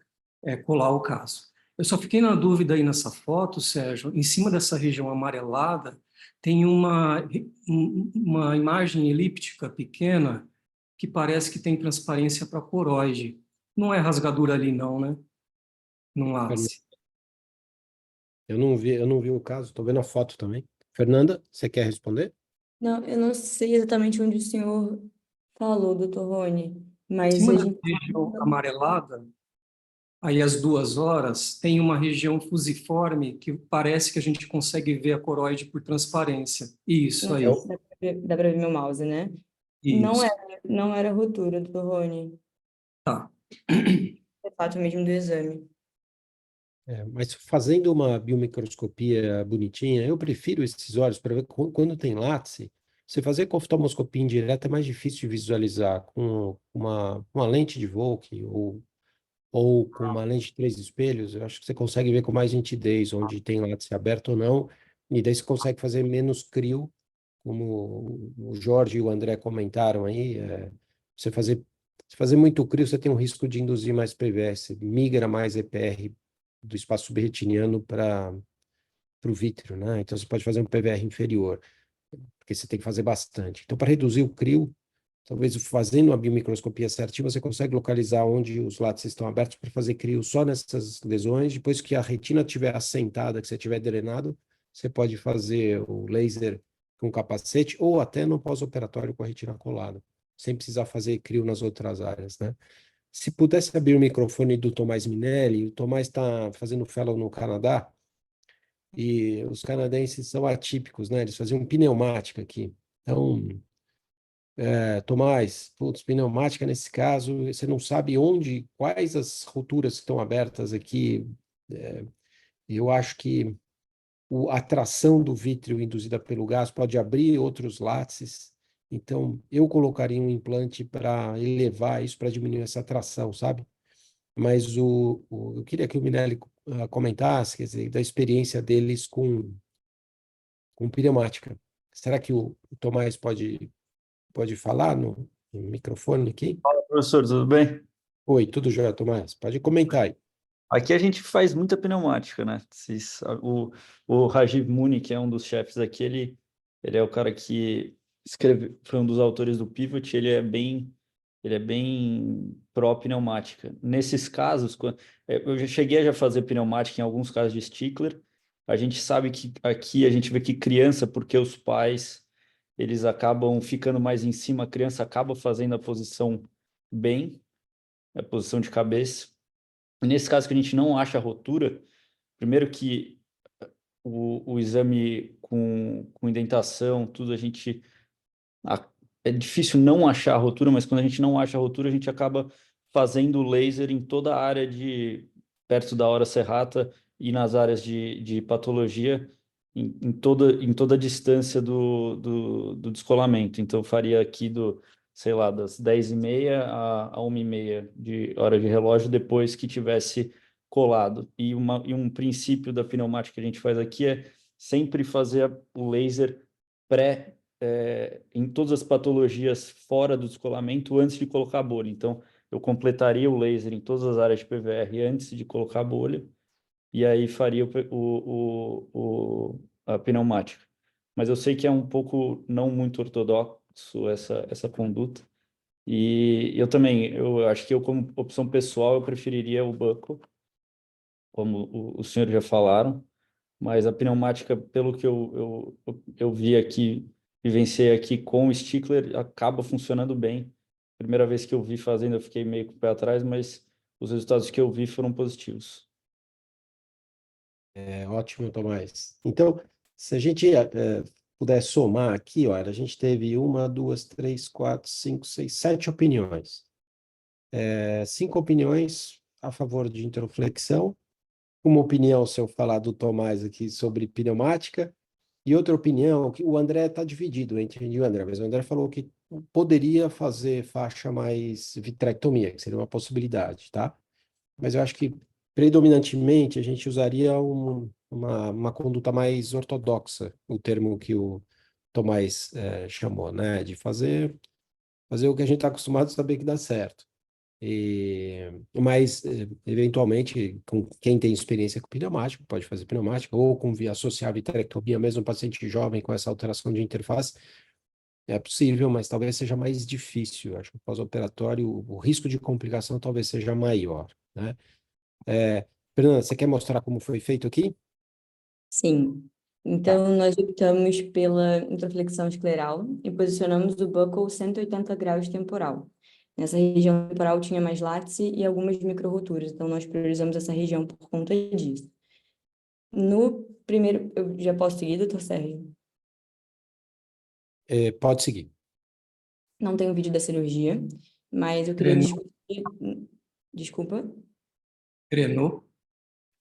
colar o caso. Eu só fiquei na dúvida aí nessa foto, Sérgio, em cima dessa região amarelada tem uma imagem elíptica pequena que parece que tem transparência para coroide. Não é rasgadura ali não, né? No látice. Eu não vi o caso, estou vendo a foto também. Fernanda, você quer responder? Não, eu não sei exatamente onde o senhor falou, doutor Rony, Em mas cima a da gente... região amarelada, aí às 2 horas, tem uma região fusiforme que parece que a gente consegue ver a coroide por transparência. Isso aí. Dá para ver meu mouse, né? Isso. Não era rotura, doutor Rony. Tá. É fato mesmo do exame. Mas fazendo uma biomicroscopia bonitinha, eu prefiro esses olhos para ver quando tem látice. Você fazer com oftalmoscopia indireta é mais difícil de visualizar com uma lente de Volk ou com uma lente de 3 espelhos. Eu acho que você consegue ver com mais nitidez onde tem látice aberto ou não, e daí você consegue fazer menos crio, como o Jorge e o André comentaram aí. Se fazer muito crio, você tem um risco de induzir mais PVS, migra mais EPR do espaço subretiniano para o vítreo, né? Então você pode fazer um PVR inferior, porque você tem que fazer bastante. Então, para reduzir o crio, talvez fazendo a biomicroscopia certinho, você consegue localizar onde os látices estão abertos para fazer crio só nessas lesões. Depois que a retina estiver assentada, que você tiver drenado, você pode fazer o laser com capacete ou até no pós-operatório com a retina colada, sem precisar fazer crio nas outras áreas, né? Se pudesse abrir o microfone do Tomás Minelli, o Tomás está fazendo fellow no Canadá, e os canadenses são atípicos, né? Eles faziam pneumática aqui. Então, Tomás, putz, pneumática nesse caso, você não sabe onde, quais as rupturas que estão abertas aqui. Eu acho que a tração do vítreo induzida pelo gás pode abrir outros látices. Então, eu colocaria um implante para elevar isso, para diminuir essa tração, sabe? Mas eu queria que o Minelli comentasse, quer dizer, da experiência deles com pneumática. Será que o Tomás pode falar no microfone aqui? Fala, professor, tudo bem? Oi, tudo jóia, Tomás? Pode comentar aí. Aqui a gente faz muita pneumática, né? O Rajiv Muni, que é um dos chefes aqui, ele é o cara que foi um dos autores do Pivot, ele é bem pró-pneumática. Nesses casos, eu já cheguei a fazer pneumática em alguns casos de Stickler, a gente sabe que aqui a gente vê que criança, porque os pais, eles acabam ficando mais em cima, a criança acaba fazendo a posição bem, a posição de cabeça. Nesse caso que a gente não acha a rotura, primeiro que o exame com indentação, tudo, é difícil não achar a rotura, mas quando a gente não acha a rotura, a gente acaba fazendo laser em toda a área perto da hora serrata e nas áreas de patologia, em toda a distância do descolamento. Então, eu faria aqui sei lá, das 10h30 a 1h30 de hora de relógio, depois que tivesse colado. E um princípio da pneumática que a gente faz aqui é sempre fazer o laser em todas as patologias fora do descolamento antes de colocar a bolha. Então, eu completaria o laser em todas as áreas de PVR antes de colocar a bolha, e aí faria a pneumática. Mas eu sei que é um pouco não muito ortodoxo essa conduta. E eu acho que como opção pessoal, eu preferiria o buckle, como os senhores já falaram, mas a pneumática, pelo que eu vi aqui, vivenciei aqui com o Stickler, acaba funcionando bem. Primeira vez que eu vi fazendo, eu fiquei meio com o pé atrás, mas os resultados que eu vi foram positivos. Ótimo, Tomás. Então, se a gente puder somar aqui, olha, a gente teve 1, 2, 3, 4, 5, 6, 7 opiniões. 5 opiniões a favor de introflexão, uma opinião, se eu falar do Tomás aqui, sobre pneumática, e outra opinião, que o André está dividido, entendi o André, mas o André falou que poderia fazer faixa mais vitrectomia, que seria uma possibilidade, tá? Mas eu acho que, predominantemente, a gente usaria uma conduta mais ortodoxa, o termo que o Tomás chamou, né? De fazer o que a gente está acostumado a saber que dá certo. Mas, eventualmente, com quem tem experiência com pneumático, pode fazer pneumática, ou com associar a vitrectomia, mesmo um paciente jovem com essa alteração de interface, é possível, mas talvez seja mais difícil. Acho que pós-operatório, o risco de complicação talvez seja maior, né? Fernanda, você quer mostrar como foi feito aqui? Sim. Então, nós optamos pela introflexão escleral e posicionamos o buckle 180 graus temporal. Nessa região temporal tinha mais látice e algumas microroturas, então nós priorizamos essa região por conta disso. No primeiro, eu já posso seguir, doutor Sérgio? Pode seguir. Não tem o vídeo da cirurgia, mas eu queria Drenou. discutir... Desculpa? Drenou.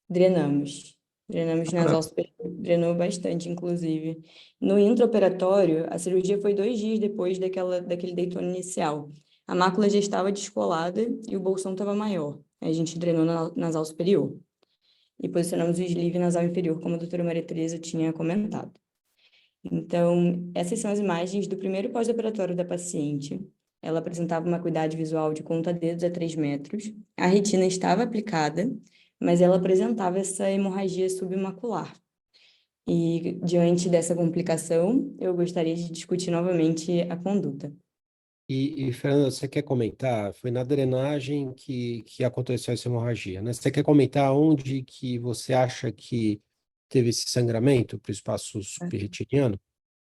Drenamos. Drenamos nasal superior. Drenou bastante, inclusive. No intraoperatório, a cirurgia foi 2 dias depois daquele deitone inicial. A mácula já estava descolada e o bolsão estava maior. A gente drenou na nasal superior. E posicionamos o sleeve nasal inferior, como a doutora Maria Tereza tinha comentado. Então, essas são as imagens do primeiro pós-operatório da paciente. Ela apresentava uma acuidade visual de conta-dedos a 3 metros. A retina estava aplicada, mas ela apresentava essa hemorragia submacular. E, diante dessa complicação, eu gostaria de discutir novamente a conduta. E Fernanda, você quer comentar? Foi na drenagem que aconteceu essa hemorragia, né? Você quer comentar onde que você acha que teve esse sangramento para o espaço subretiniano?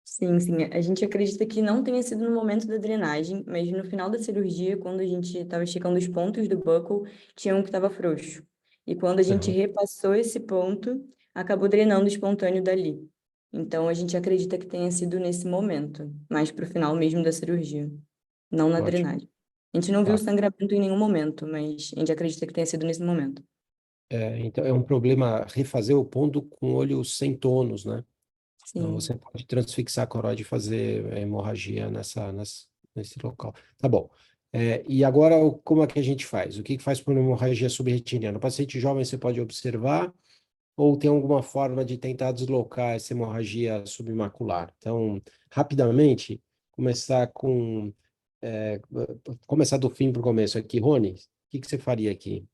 Sim, sim. A gente acredita que não tenha sido no momento da drenagem, mas no final da cirurgia, quando a gente estava esticando os pontos do buckle, tinha um que estava frouxo. E quando a gente repassou esse ponto, acabou drenando espontâneo dali. Então, a gente acredita que tenha sido nesse momento, mais para o final mesmo da cirurgia, não na Ótimo. drenagem. A gente não viu Tá. sangramento em nenhum momento, mas a gente acredita que tenha sido nesse momento. Então, é um problema refazer o ponto com olho sem tônus, né? Então, Sim. você pode transfixar a coroide e fazer hemorragia nesse local. Tá bom. E agora, como é que a gente faz? O que faz por uma hemorragia subretiniana? No paciente jovem, você pode observar, ou tem alguma forma de tentar deslocar essa hemorragia submacular? Então, rapidamente, começar do fim para o começo aqui. Rony, o que você faria aqui?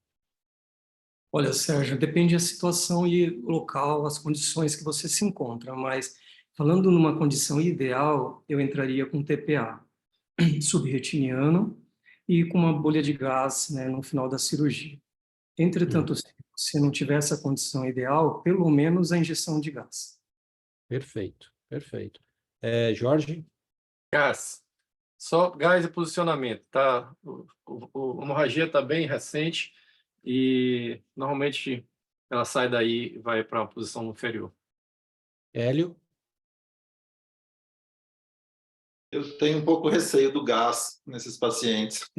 Olha, Sérgio, depende da situação e local, as condições que você se encontra, mas falando numa condição ideal, eu entraria com TPA subretiniano e com uma bolha de gás, né, no final da cirurgia. Entretanto, se você não tiver essa condição ideal, pelo menos a injeção de gás. Perfeito, perfeito. Jorge? Gás. Só gás e posicionamento, tá? A hemorragia está bem recente e normalmente ela sai daí e vai para a posição inferior. Hélio? Eu tenho um pouco receio do gás nesses pacientes.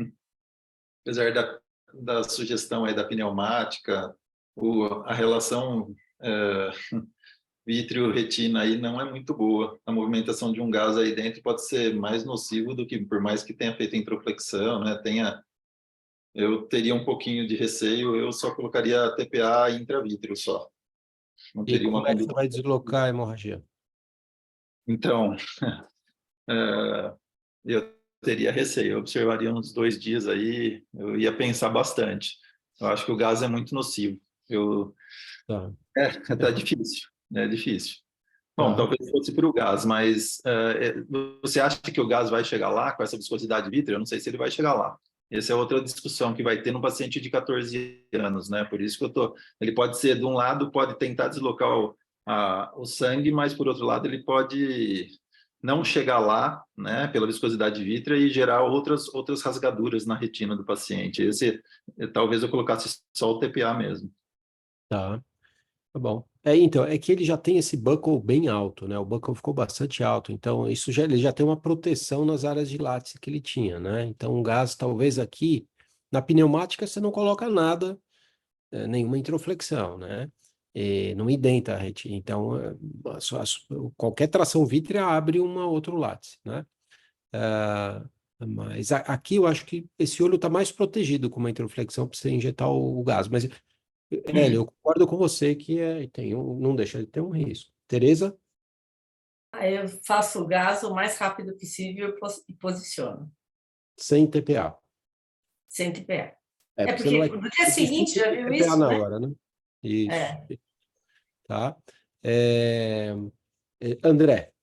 Apesar da sugestão aí da pneumática, a relação vítreo-retina aí não é muito boa. A movimentação de um gás aí dentro pode ser mais nocivo do que, por mais que tenha feito introflexão, né? Eu teria um pouquinho de receio, eu só colocaria TPA intravítreo só. Não E teria como uma é que você conduta. vai deslocar a hemorragia? Então, eu teria receio, eu observaria uns 2 dias aí, eu ia pensar bastante. Eu acho que o gás é muito nocivo. Tá difícil, é difícil. Bom, talvez fosse para o gás, mas você acha que o gás vai chegar lá com essa viscosidade vítrea? Eu não sei se ele vai chegar lá. Essa é outra discussão que vai ter no paciente de 14 anos, né? Por isso que ele pode ser, de um lado, pode tentar deslocar o sangue, mas, por outro lado, ele pode não chegar lá, né, pela viscosidade vítrea e gerar outras rasgaduras na retina do paciente. Talvez eu colocasse só o TPA mesmo. Tá. Tá bom. Então, é que ele já tem esse buckle bem alto, né? O buckle ficou bastante alto, então ele já tem uma proteção nas áreas de látice que ele tinha, né? Então, um gás, talvez aqui, na pneumática você não coloca nada, nenhuma introflexão, né? E não identa a retina. Então, qualquer tração vítrea abre uma outro látice, né? Ah, mas aqui eu acho que esse olho está mais protegido com uma introflexão para você injetar o gás. Mas, Hélio, eu concordo com você que não deixa de ter um risco. Tereza, Aí eu faço o gás o mais rápido possível e posiciono, sem TPA. sem TPA. É, É porque você não porque vai no dia é seguinte, difícil já ter viu TPA isso, na né? hora, né? Isso, É. tá? André,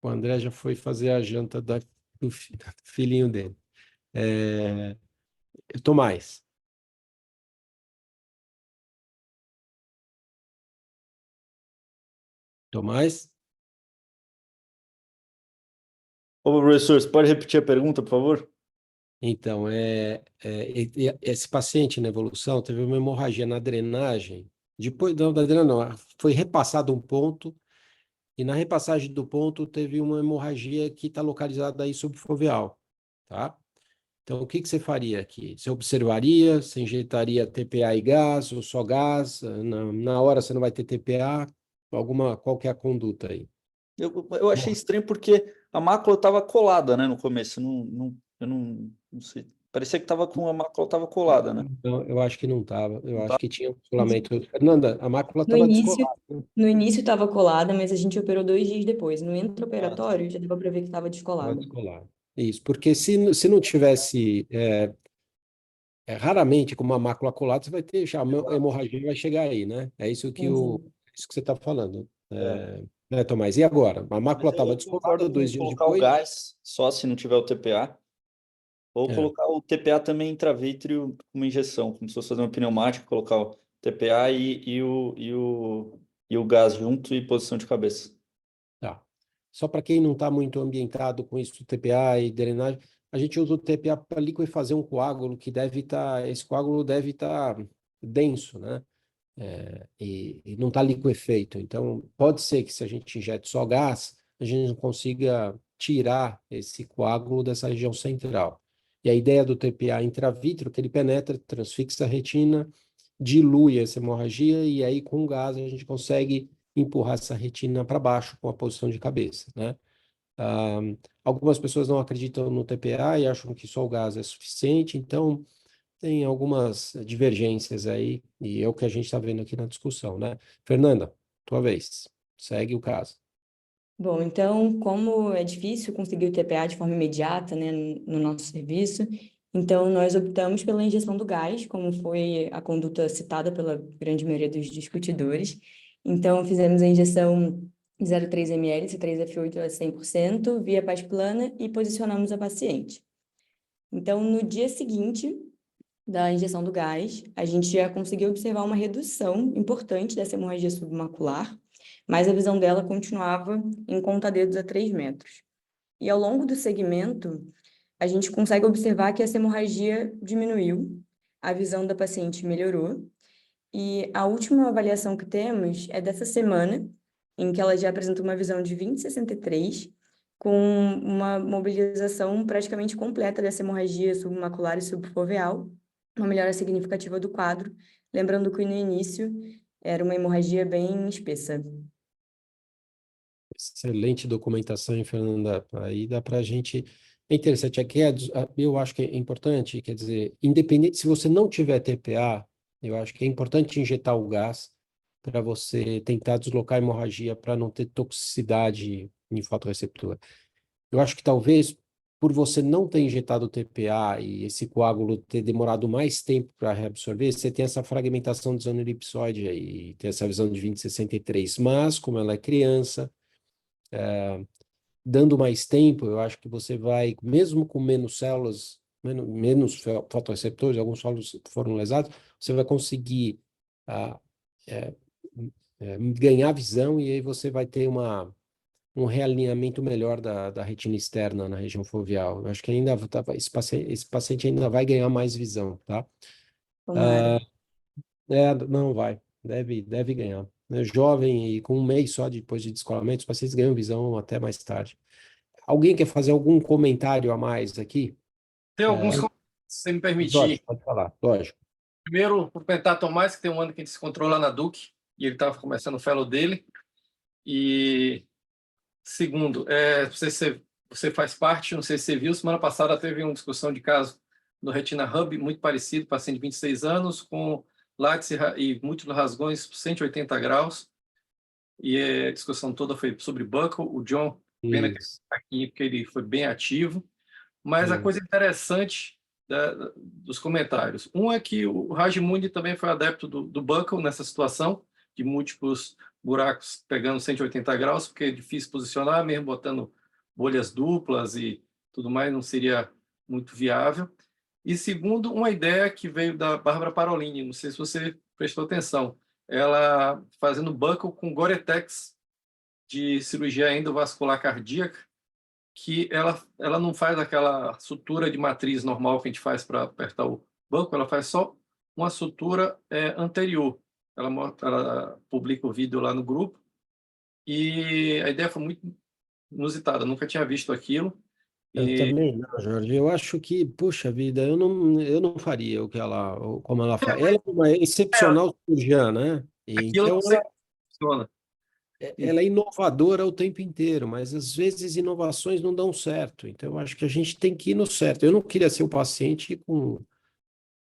o André já foi fazer a janta do filhinho dele. É, Tomás, Tomás, Ô, professor, você pode repetir a pergunta, por favor? então, esse paciente na evolução teve uma hemorragia na drenagem, depois não, da drenagem não, foi repassado um ponto, e na repassagem do ponto teve uma hemorragia que está localizada aí subfoveal, tá? Então, o que que você faria aqui? Você observaria, você injetaria TPA e gás, ou só gás, na hora você não vai ter TPA, qual que é a conduta aí? Eu achei estranho porque a mácula estava colada, né, no começo. Eu não sei. Parecia que a mácula estava colada, né? Então, eu acho que não estava, eu Não acho tá? que tinha um descolamento. Fernanda, a mácula No estava início, descolada, né? no início estava colada, mas a gente operou 2 dias depois. No Ah, tá. intraoperatório já deu para ver que estava Estava descolada. descolada. Isso, porque se não tivesse, raramente com uma mácula colada, você vai ter, já, a hemorragia vai chegar aí, né? É isso que, Sim, sim. isso que você está falando. É. Né, Tomás? E agora? A Mas mácula estava eu concordo descolada com 2 dias colocar o depois? gás só se não tiver o TPA, ou É, colocar o TPA também intravítrio com uma injeção, como se fosse fazer uma pneumática, colocar o TPA e o gás junto e posição de cabeça. tá. Só para quem não está muito ambientado com isso, TPA e drenagem, a gente usa o TPA para liquefazer um coágulo que esse coágulo deve estar denso, né? E não está liquefeito. Então, pode ser que se a gente injete só gás, a gente não consiga tirar esse coágulo dessa região central. E a ideia do TPA intravítrio é que ele penetra, transfixa a retina, dilui essa hemorragia e aí com o gás a gente consegue empurrar essa retina para baixo com a posição de cabeça, né? Ah, Algumas pessoas não acreditam no TPA e acham que só o gás é suficiente, então tem algumas divergências aí, e é o que a gente está vendo aqui na discussão, né? Fernanda, tua vez. Segue o caso. Bom, então, como é difícil conseguir o TPA de forma imediata, né, no nosso serviço, então nós optamos pela injeção do gás, como foi a conduta citada pela grande maioria dos discutidores. Então, fizemos a injeção de 0,3 ml, C3F8 a 100%, via paz plana e posicionamos a paciente. Então, no dia seguinte da injeção do gás, a gente já conseguiu observar uma redução importante dessa hemorragia submacular, mas a visão dela continuava em conta-dedos a 3 metros. E ao longo do segmento, a gente consegue observar que essa hemorragia diminuiu, a visão da paciente melhorou, e a última avaliação que temos é dessa semana, em que ela já apresenta uma visão de 20/63, com uma mobilização praticamente completa dessa hemorragia submacular e subfoveal, uma melhora significativa do quadro, lembrando que no início era uma hemorragia bem espessa. Excelente documentação, hein, Fernanda? Aí dá para a gente. É interessante, aqui eu acho que é importante, quer dizer, independente, se você não tiver TPA, eu acho que é importante injetar o gás para você tentar deslocar a hemorragia para não ter toxicidade em fotorreceptor. Eu acho que talvez por você não ter injetado o TPA e esse coágulo ter demorado mais tempo para reabsorver, você tem essa fragmentação do zona elipsoide aí, tem essa visão de 20/63. Mas, como ela é criança, dando mais tempo, eu acho que você vai, mesmo com menos células, menos fotorreceptores, alguns solos foram lesados, você vai conseguir ah, é, ganhar visão e aí você vai ter um realinhamento melhor da retina externa na região foveal. Eu acho que ainda esse paciente ainda vai ganhar mais visão, tá? Tomara. Não vai, deve ganhar. É jovem e com um mês só depois de descolamento, os pacientes ganham visão até mais tarde. Alguém quer fazer algum comentário a mais aqui? Tem alguns comentários, se você me permitir. Lógico, pode falar, lógico. Primeiro, cumprimentar Tomás, que tem um ano que a gente se encontrou lá na Duke, e ele estava começando o fellow dele. E segundo, não sei se você faz parte, não sei se você viu, semana passada teve uma discussão de caso no Retina Hub, muito parecido, paciente de 26 anos, com látice e múltiplos rasgões 180 graus, e a discussão toda foi sobre buckle. O John, pena que ele Isso. está aqui, porque ele foi bem ativo. Mas a coisa interessante dos comentários. Um é que o Rajimundi também foi adepto do buckle nessa situação, de múltiplos buracos pegando 180 graus, porque é difícil posicionar, mesmo botando bolhas duplas e tudo mais, não seria muito viável. E segundo, uma ideia que veio da Bárbara Parolini, não sei se você prestou atenção, ela fazendo buckle com Gore-Tex de cirurgia endovascular cardíaca, que ela não faz aquela sutura de matriz normal que a gente faz para apertar o banco, ela faz só uma sutura anterior. Ela publica o vídeo lá no grupo e a ideia foi muito inusitada, nunca tinha visto aquilo. Eu também não, Jorge. Eu acho que, puxa vida, eu não faria como ela faz. Ela é uma excepcional cirurgiã, né? Aquilo Então, não sei como funciona. ela é inovadora o tempo inteiro, mas às vezes inovações não dão certo. Então, eu acho que a gente tem que ir no certo. Eu não queria ser o paciente Eu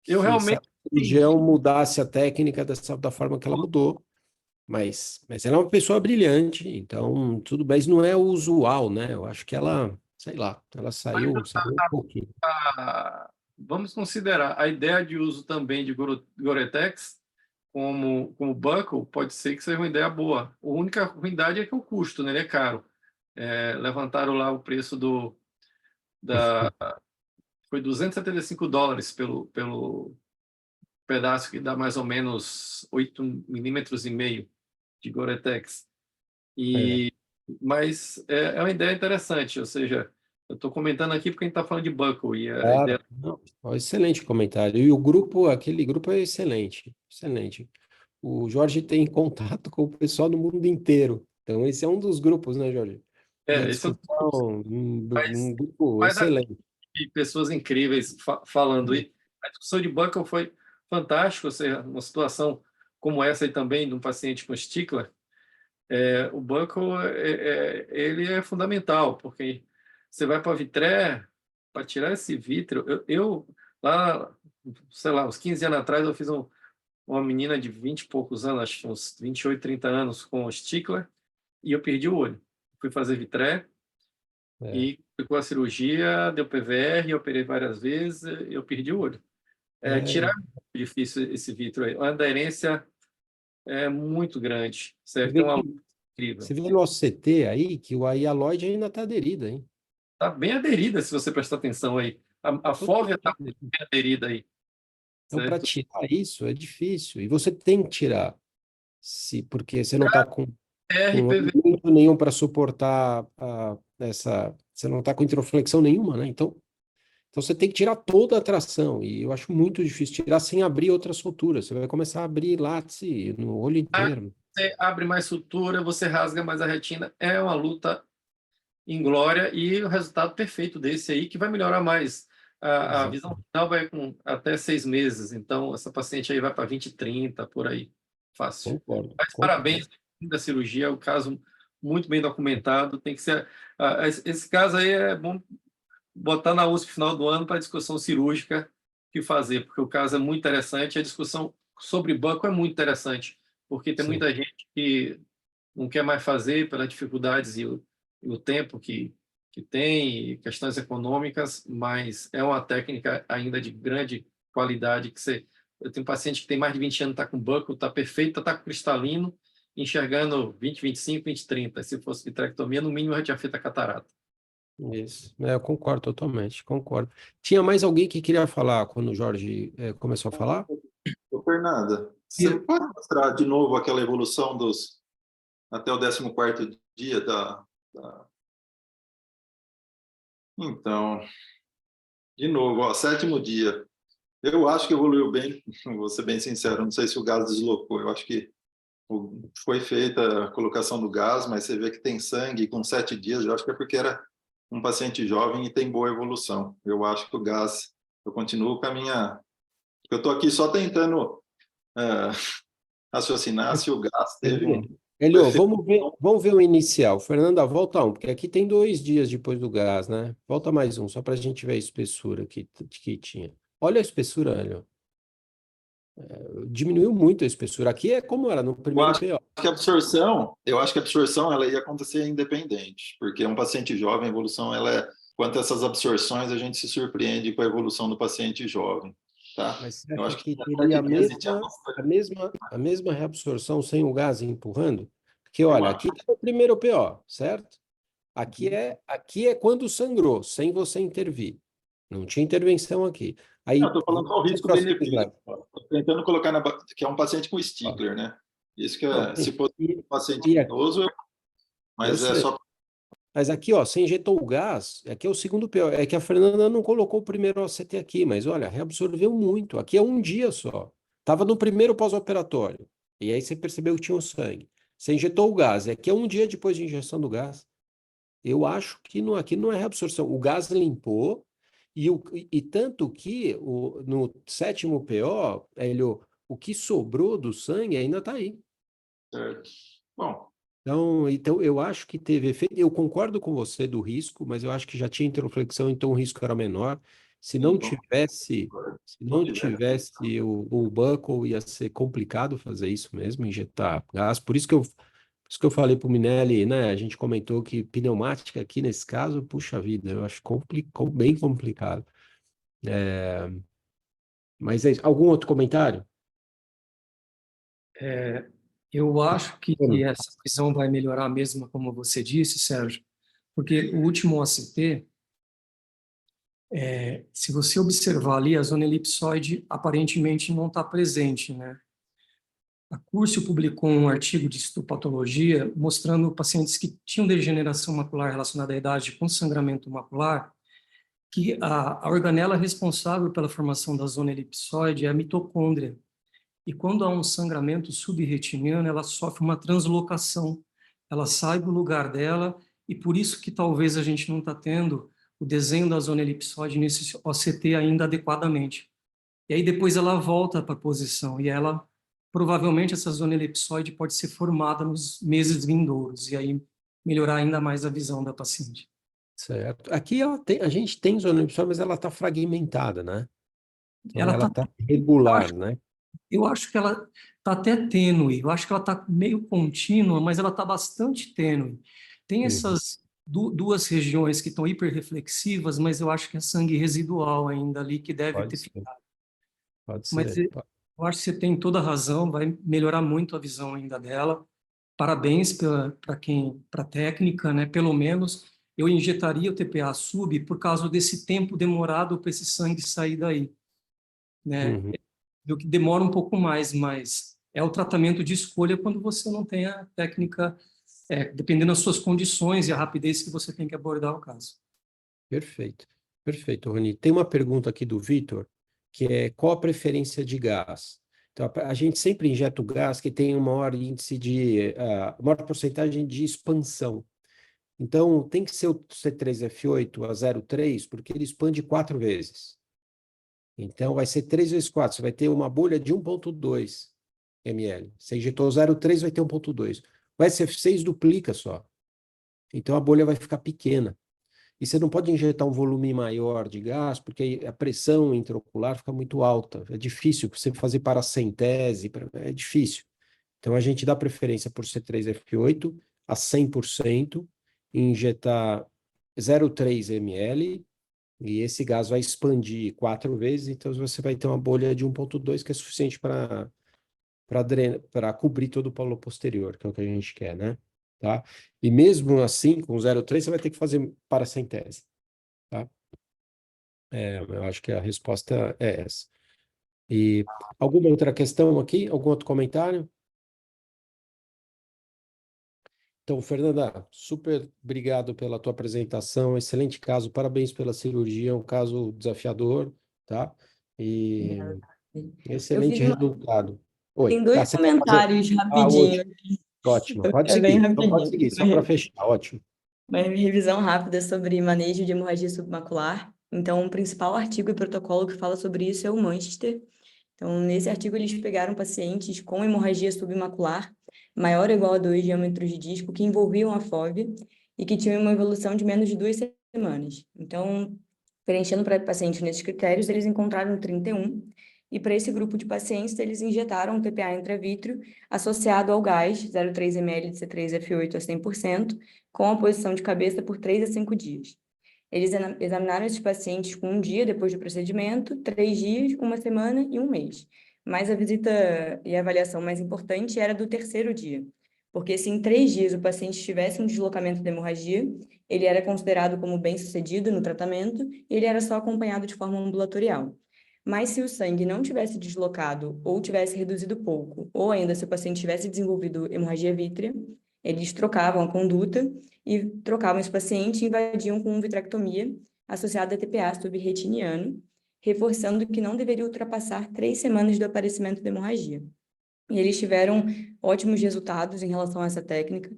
que realmente a cirurgião mudasse a técnica da forma que ela mudou. Mas ela é uma pessoa brilhante, então tudo bem. Isso não é o usual, né? Eu acho que ela, sei lá, ela saiu um pouquinho. vamos considerar a ideia de uso também de Gore-Tex como buckle, pode ser que seja uma ideia boa. A única ruindade é que o custo, né? Ele é caro. Levantaram lá o preço foi $275 pelo pedaço, que dá mais ou menos 8,5 milímetros de Gore-Tex. Mas é uma ideia interessante, ou seja, eu estou comentando aqui porque a gente está falando de buckle e a ideia... Não, excelente comentário. E aquele grupo é excelente, excelente. O Jorge tem contato com o pessoal do mundo inteiro. Então, esse é um dos grupos, né, Jorge? De esse é discussão, um grupo mas excelente. e pessoas incríveis falando. E a discussão de buckle foi fantástica, ou seja, uma situação como essa aí também, de um paciente com Stickler, o buckle ele é fundamental, porque você vai para a vitré, para tirar esse vítreo. Eu lá, sei lá, uns 15 anos atrás, eu fiz uma menina de 20 e poucos anos, acho que uns 28, 30 anos, com Stickler, e eu perdi o olho. Fui fazer vitré, e ficou a cirurgia, deu PVR, eu operei várias vezes, eu perdi o olho. Tirar é muito difícil esse vítreo aí. A aderência é muito grande. Você tem uma luta incrível. Você vê no OCT aí que a hialoide ainda está aderida, hein? Está bem aderida, se você prestar atenção aí. A fóvea está bem aderida aí. Então, para tirar isso é difícil. E você tem que tirar, porque você não está com elemento nenhum para suportar você não está com introflexão nenhuma, né? Então você tem que tirar toda a tração. E eu acho muito difícil tirar sem abrir outras suturas. Você vai começar a abrir látice no olho inteiro. Você abre mais sutura, você rasga mais a retina. É uma luta inglória e o resultado perfeito desse aí, que vai melhorar mais. A visão final vai com até 6 meses. Então, essa paciente aí vai para 20, 30, por aí. Fácil. Concordo. Mas parabéns da cirurgia, o caso muito bem documentado. Tem que ser. Esse caso aí é bom botar na USP final do ano para discussão cirúrgica que fazer, porque o caso é muito interessante. A discussão sobre buckle é muito interessante, porque tem muita gente que não quer mais fazer pelas dificuldades e o tempo que tem, e questões econômicas, mas é uma técnica ainda de grande qualidade. Eu tenho um paciente que tem mais de 20 anos, está com buckle, está perfeito, está com cristalino, enxergando 20, 25, 20, 30. Se fosse vitrectomia, no mínimo já tinha feito a catarata. Isso, eu concordo totalmente, concordo. Tinha mais alguém que queria falar quando o Jorge começou a falar? Ô, Fernanda, você pode mostrar de novo aquela evolução até o 14º dia Tá. Então, de novo, ó, 7º dia. Eu acho que evoluiu bem, vou ser bem sincero, não sei se o gás deslocou, eu acho que foi feita a colocação do gás, mas você vê que tem sangue com 7 dias, eu acho que é porque era um paciente jovem e tem boa evolução. Eu acho que o gás, eu continuo com a minha... Eu estou aqui só tentando raciocinar se o gás teve um Elio, efeito. vamos ver o inicial. Fernanda, volta um, porque aqui tem 2 dias depois do gás, né? Volta mais um, só para a gente ver a espessura que tinha. Olha a espessura, Elio. Diminuiu muito a espessura. Aqui é como era no Eu primeiro acho PO. que a absorção ela ia acontecer independente, porque um paciente jovem, a evolução, ela é, quanto a essas absorções, a gente se surpreende com a evolução do paciente jovem, tá? Mas você Eu acha acho que que teria a a mesma reabsorção sem o gás empurrando? Porque, Eu olha, acho. aqui está o primeiro PO, certo? Aqui é quando sangrou, sem você intervir. Não tinha intervenção aqui. Aí, Eu estou falando só o vamos para risco-benefício. Estou tentando colocar que é um paciente com Ó, Stickler, né? Isso que não, é, se fosse um paciente e idoso, eu mas é sei. só. Mas aqui, ó, você injetou o gás, aqui é o segundo PO. É que a Fernanda não colocou o primeiro OCT aqui, mas olha, reabsorveu muito. Aqui é um dia só. Estava no primeiro pós-operatório. E aí você percebeu que tinha o sangue. Você injetou o gás, aqui é um dia depois de injeção do gás. Eu acho que aqui não é reabsorção. O gás limpou, e tanto que no 7º PO, o que sobrou do sangue ainda está aí. Certo. Bom, Então, eu acho que teve efeito. Eu concordo com você do risco, mas eu acho que já tinha introflexão, então o risco era menor. Se não então, tivesse, se não tivesse o buckle, ia ser complicado fazer isso mesmo, injetar gás. Por isso que eu falei para o Minelli, né? A gente comentou que pneumática aqui nesse caso, puxa vida, eu acho bem complicado. Mas é isso. Algum outro comentário? Eu acho que Bruno? essa visão vai melhorar mesmo, como você disse, Sérgio, porque o último OCT, se você observar ali, a zona elipsoide aparentemente não está presente, né? A Curcio publicou um artigo de histopatologia mostrando pacientes que tinham degeneração macular relacionada à idade com sangramento macular, que a organela responsável pela formação da zona elipsoide é a mitocôndria. E quando há um sangramento subretiniano, ela sofre uma translocação. Ela sai do lugar dela, e por isso que talvez a gente não está tendo o desenho da zona elipsoide nesse OCT ainda adequadamente. E aí depois ela volta para a posição, e provavelmente essa zona elipsoide pode ser formada nos meses vindouros, e aí melhorar ainda mais a visão da paciente. Certo. Aqui a gente tem zona elipsoide, mas ela está fragmentada, né? Então Ela ela está está irregular, né? Eu acho que ela está até tênue, eu acho que ela está meio contínua, mas ela está bastante tênue. Tem essas duas regiões que estão hiperreflexivas, mas eu acho que é sangue residual ainda ali que deve Pode ter ser, ficado. pode Mas ser. eu acho que você tem toda a razão, vai melhorar muito a visão ainda dela. Parabéns para a técnica, né? Pelo menos eu injetaria o TPA sub por causa desse tempo demorado para esse sangue sair daí, né? Uhum. Do que demora um pouco mais, mas é o tratamento de escolha quando você não tem a técnica, dependendo das suas condições e a rapidez que você tem que abordar o caso. Perfeito, perfeito, Rony. Tem uma pergunta aqui do Vitor, que é qual a preferência de gás? Então, a gente sempre injeta o gás que tem um maior índice maior porcentagem de expansão. Então, tem que ser o C3F8 a 0,3, porque ele expande 4 vezes. Então, vai ser 3 vezes 4. Você vai ter uma bolha de 1,2 ml. Você injetou 0,3, vai ter 1,2. O SF6 duplica só. Então, a bolha vai ficar pequena. E você não pode injetar um volume maior de gás, porque a pressão intraocular fica muito alta. É difícil você fazer paracentese, é difícil. Então, a gente dá preferência por C3F8 a 100%, e injetar 0,3 ml, e esse gás vai expandir 4 vezes, então você vai ter uma bolha de 1,2, que é suficiente para cobrir todo o polo posterior, que é o que a gente quer, né? Tá? E mesmo assim, com 0,3, você vai ter que fazer paracentese, tá? Eu acho que a resposta é essa. E alguma outra questão aqui? Algum outro comentário? Então, Fernanda, super obrigado pela tua apresentação, excelente caso, parabéns pela cirurgia, é um caso desafiador, tá? E Eu excelente fiz uma... resultado. Tem Oi, dois você quer fazer? comentários Ah, rapidinho. ótimo, ótimo, pode É bem seguir, então pode rapidinho. seguir, só para fechar, ótimo. Uma revisão rápida sobre manejo de hemorragia submacular. Então, o principal artigo e protocolo que fala sobre isso é o Manchester. Então, nesse artigo, eles pegaram pacientes com hemorragia submacular maior ou igual a 2 diâmetros de disco que envolviam a fóvea e que tinham uma evolução de menos de 2 semanas. Então, preenchendo para pacientes nesses critérios, eles encontraram 31. E para esse grupo de pacientes, eles injetaram o TPA intravítreo associado ao gás 0,3 ml de C3F8 a 100%, com a posição de cabeça por 3 a 5 dias. Eles examinaram esses pacientes com 1 dia depois do procedimento, 3 dias, 1 semana e 1 mês. Mas a visita e a avaliação mais importante era do 3º dia, porque se em 3 dias o paciente tivesse um deslocamento de hemorragia, ele era considerado como bem-sucedido no tratamento e ele era só acompanhado de forma ambulatorial. Mas se o sangue não tivesse deslocado ou tivesse reduzido pouco, ou ainda se o paciente tivesse desenvolvido hemorragia vítrea, eles trocavam a conduta e trocavam esse paciente e invadiam com vitrectomia associada a TPA subretiniano, reforçando que não deveria ultrapassar 3 semanas do aparecimento da hemorragia. E eles tiveram ótimos resultados em relação a essa técnica.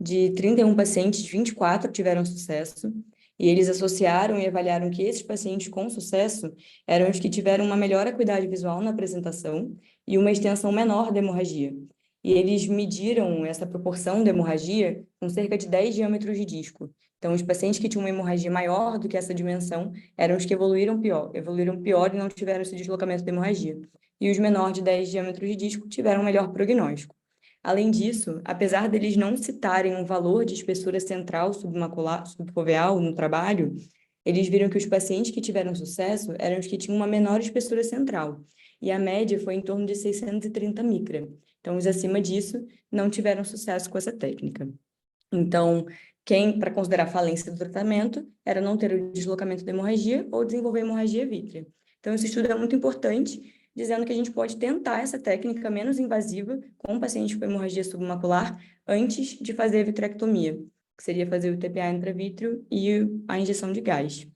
De 31 pacientes, 24 tiveram sucesso, e eles associaram e avaliaram que esses pacientes com sucesso eram os que tiveram uma melhor acuidade visual na apresentação e uma extensão menor da hemorragia. E eles mediram essa proporção da hemorragia com cerca de 10 diâmetros de disco. Então, os pacientes que tinham uma hemorragia maior do que essa dimensão eram os que evoluíram pior e não tiveram esse deslocamento da hemorragia. E os menores de 10 diâmetros de disco tiveram um melhor prognóstico. Além disso, apesar deles não citarem um valor de espessura central submacular, subfoveal no trabalho, eles viram que os pacientes que tiveram sucesso eram os que tinham uma menor espessura central, e a média foi em torno de 630 micra. Então, os acima disso não tiveram sucesso com essa técnica. Então, para considerar falência do tratamento, era não ter o deslocamento da hemorragia ou desenvolver hemorragia vítrea. Então, esse estudo é muito importante, dizendo que a gente pode tentar essa técnica menos invasiva com pacientes com hemorragia submacular antes de fazer a vitrectomia, que seria fazer o TPA intravítreo e a injeção de gás.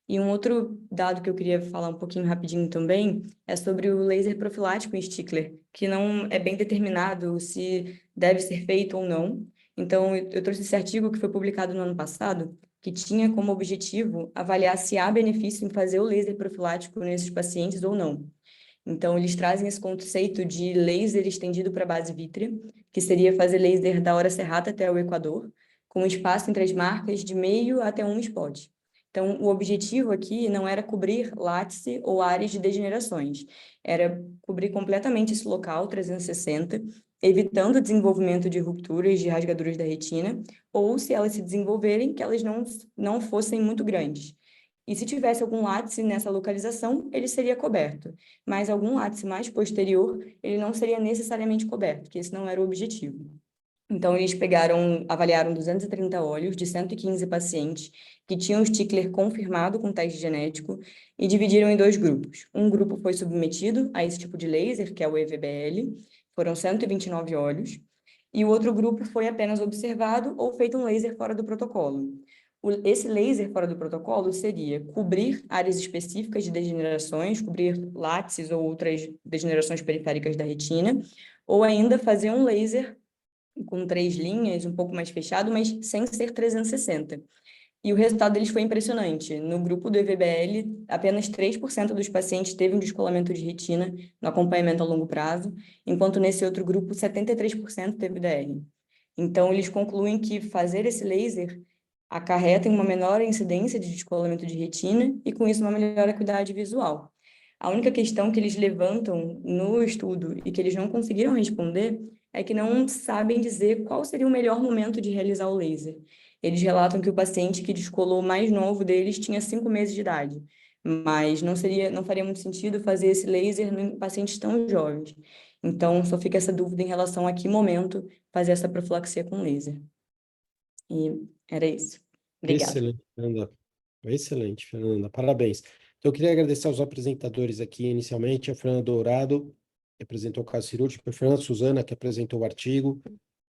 E um outro dado que eu queria falar um pouquinho rapidinho também é sobre o laser profilático em Stickler, que não é bem determinado se deve ser feito ou não. Então, eu trouxe esse artigo que foi publicado no ano passado, que tinha como objetivo avaliar se há benefício em fazer o laser profilático nesses pacientes ou não. Então, eles trazem esse conceito de laser estendido para a base vítrea, que seria fazer laser da hora serrata até o equador, com espaço entre as marcas de meio até 1 spot. Então, o objetivo aqui não era cobrir látice ou áreas de degenerações, era cobrir completamente esse local 360, evitando o desenvolvimento de rupturas, de rasgaduras da retina, ou se elas se desenvolverem, que elas não fossem muito grandes. E se tivesse algum látice nessa localização, ele seria coberto. Mas algum látice mais posterior, ele não seria necessariamente coberto, porque esse não era o objetivo. Então, eles avaliaram 230 olhos de 115 pacientes que tinham Stickler confirmado com teste genético e dividiram em 2 grupos. Um grupo foi submetido a esse tipo de laser, que é o EVBL, foram 129 olhos, e o outro grupo foi apenas observado ou feito um laser fora do protocolo. Esse laser fora do protocolo seria cobrir áreas específicas de degenerações, cobrir látices ou outras degenerações periféricas da retina, ou ainda fazer um laser com 3 linhas, um pouco mais fechado, mas sem ser 360. E o resultado deles foi impressionante. No grupo do EVBL, apenas 3% dos pacientes teve um descolamento de retina no acompanhamento a longo prazo, enquanto nesse outro grupo, 73% teve DR. Então, eles concluem que fazer esse laser acarreta em uma menor incidência de descolamento de retina e, com isso, uma melhor acuidade visual. A única questão que eles levantam no estudo e que eles não conseguiram responder é que não sabem dizer qual seria o melhor momento de realizar o laser. Eles relatam que o paciente que descolou mais novo deles tinha 5 meses de idade, mas não faria muito sentido fazer esse laser em pacientes tão jovens. Então, só fica essa dúvida em relação a que momento fazer essa profilaxia com laser. E era isso. Obrigada. Excelente, Fernanda. Excelente, Fernanda. Parabéns. Então, eu queria agradecer aos apresentadores aqui inicialmente, a Fernanda Dourado, que apresentou o caso cirúrgico, a Fernanda Suzana, que apresentou o artigo,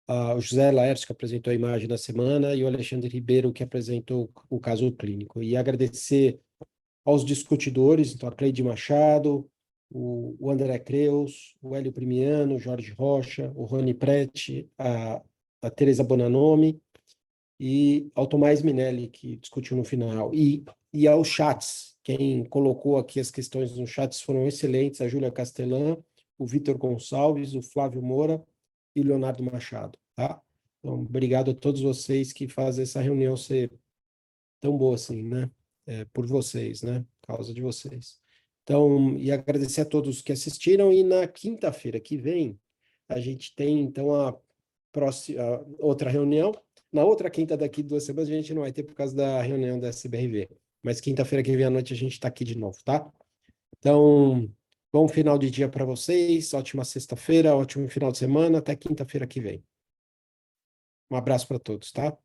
o José Laércio, que apresentou a imagem da semana, e o Alexandre Ribeiro, que apresentou o caso clínico. E agradecer aos discutidores, então a Cleide Machado, o André Creus, o Hélio Primiano, o Jorge Rocha, o Rony Prete, a Teresa Bonanomi e ao Tomás Minelli, que discutiu no final. E aos chats, quem colocou aqui as questões nos chats foram excelentes, a Júlia Castelã, o Vitor Gonçalves, o Flávio Moura e o Leonardo Machado, tá? Então, obrigado a todos vocês que fazem essa reunião ser tão boa assim, né? Por vocês, né? Por causa de vocês. Então, e agradecer a todos que assistiram, e na quinta-feira que vem, a gente tem, então, a outra reunião. Na outra quinta daqui 2 semanas, a gente não vai ter por causa da reunião da SBRV. Mas quinta-feira que vem à noite a gente está aqui de novo, tá? Então, bom final de dia para vocês, ótima sexta-feira, ótimo final de semana, até quinta-feira que vem. Um abraço para todos, tá?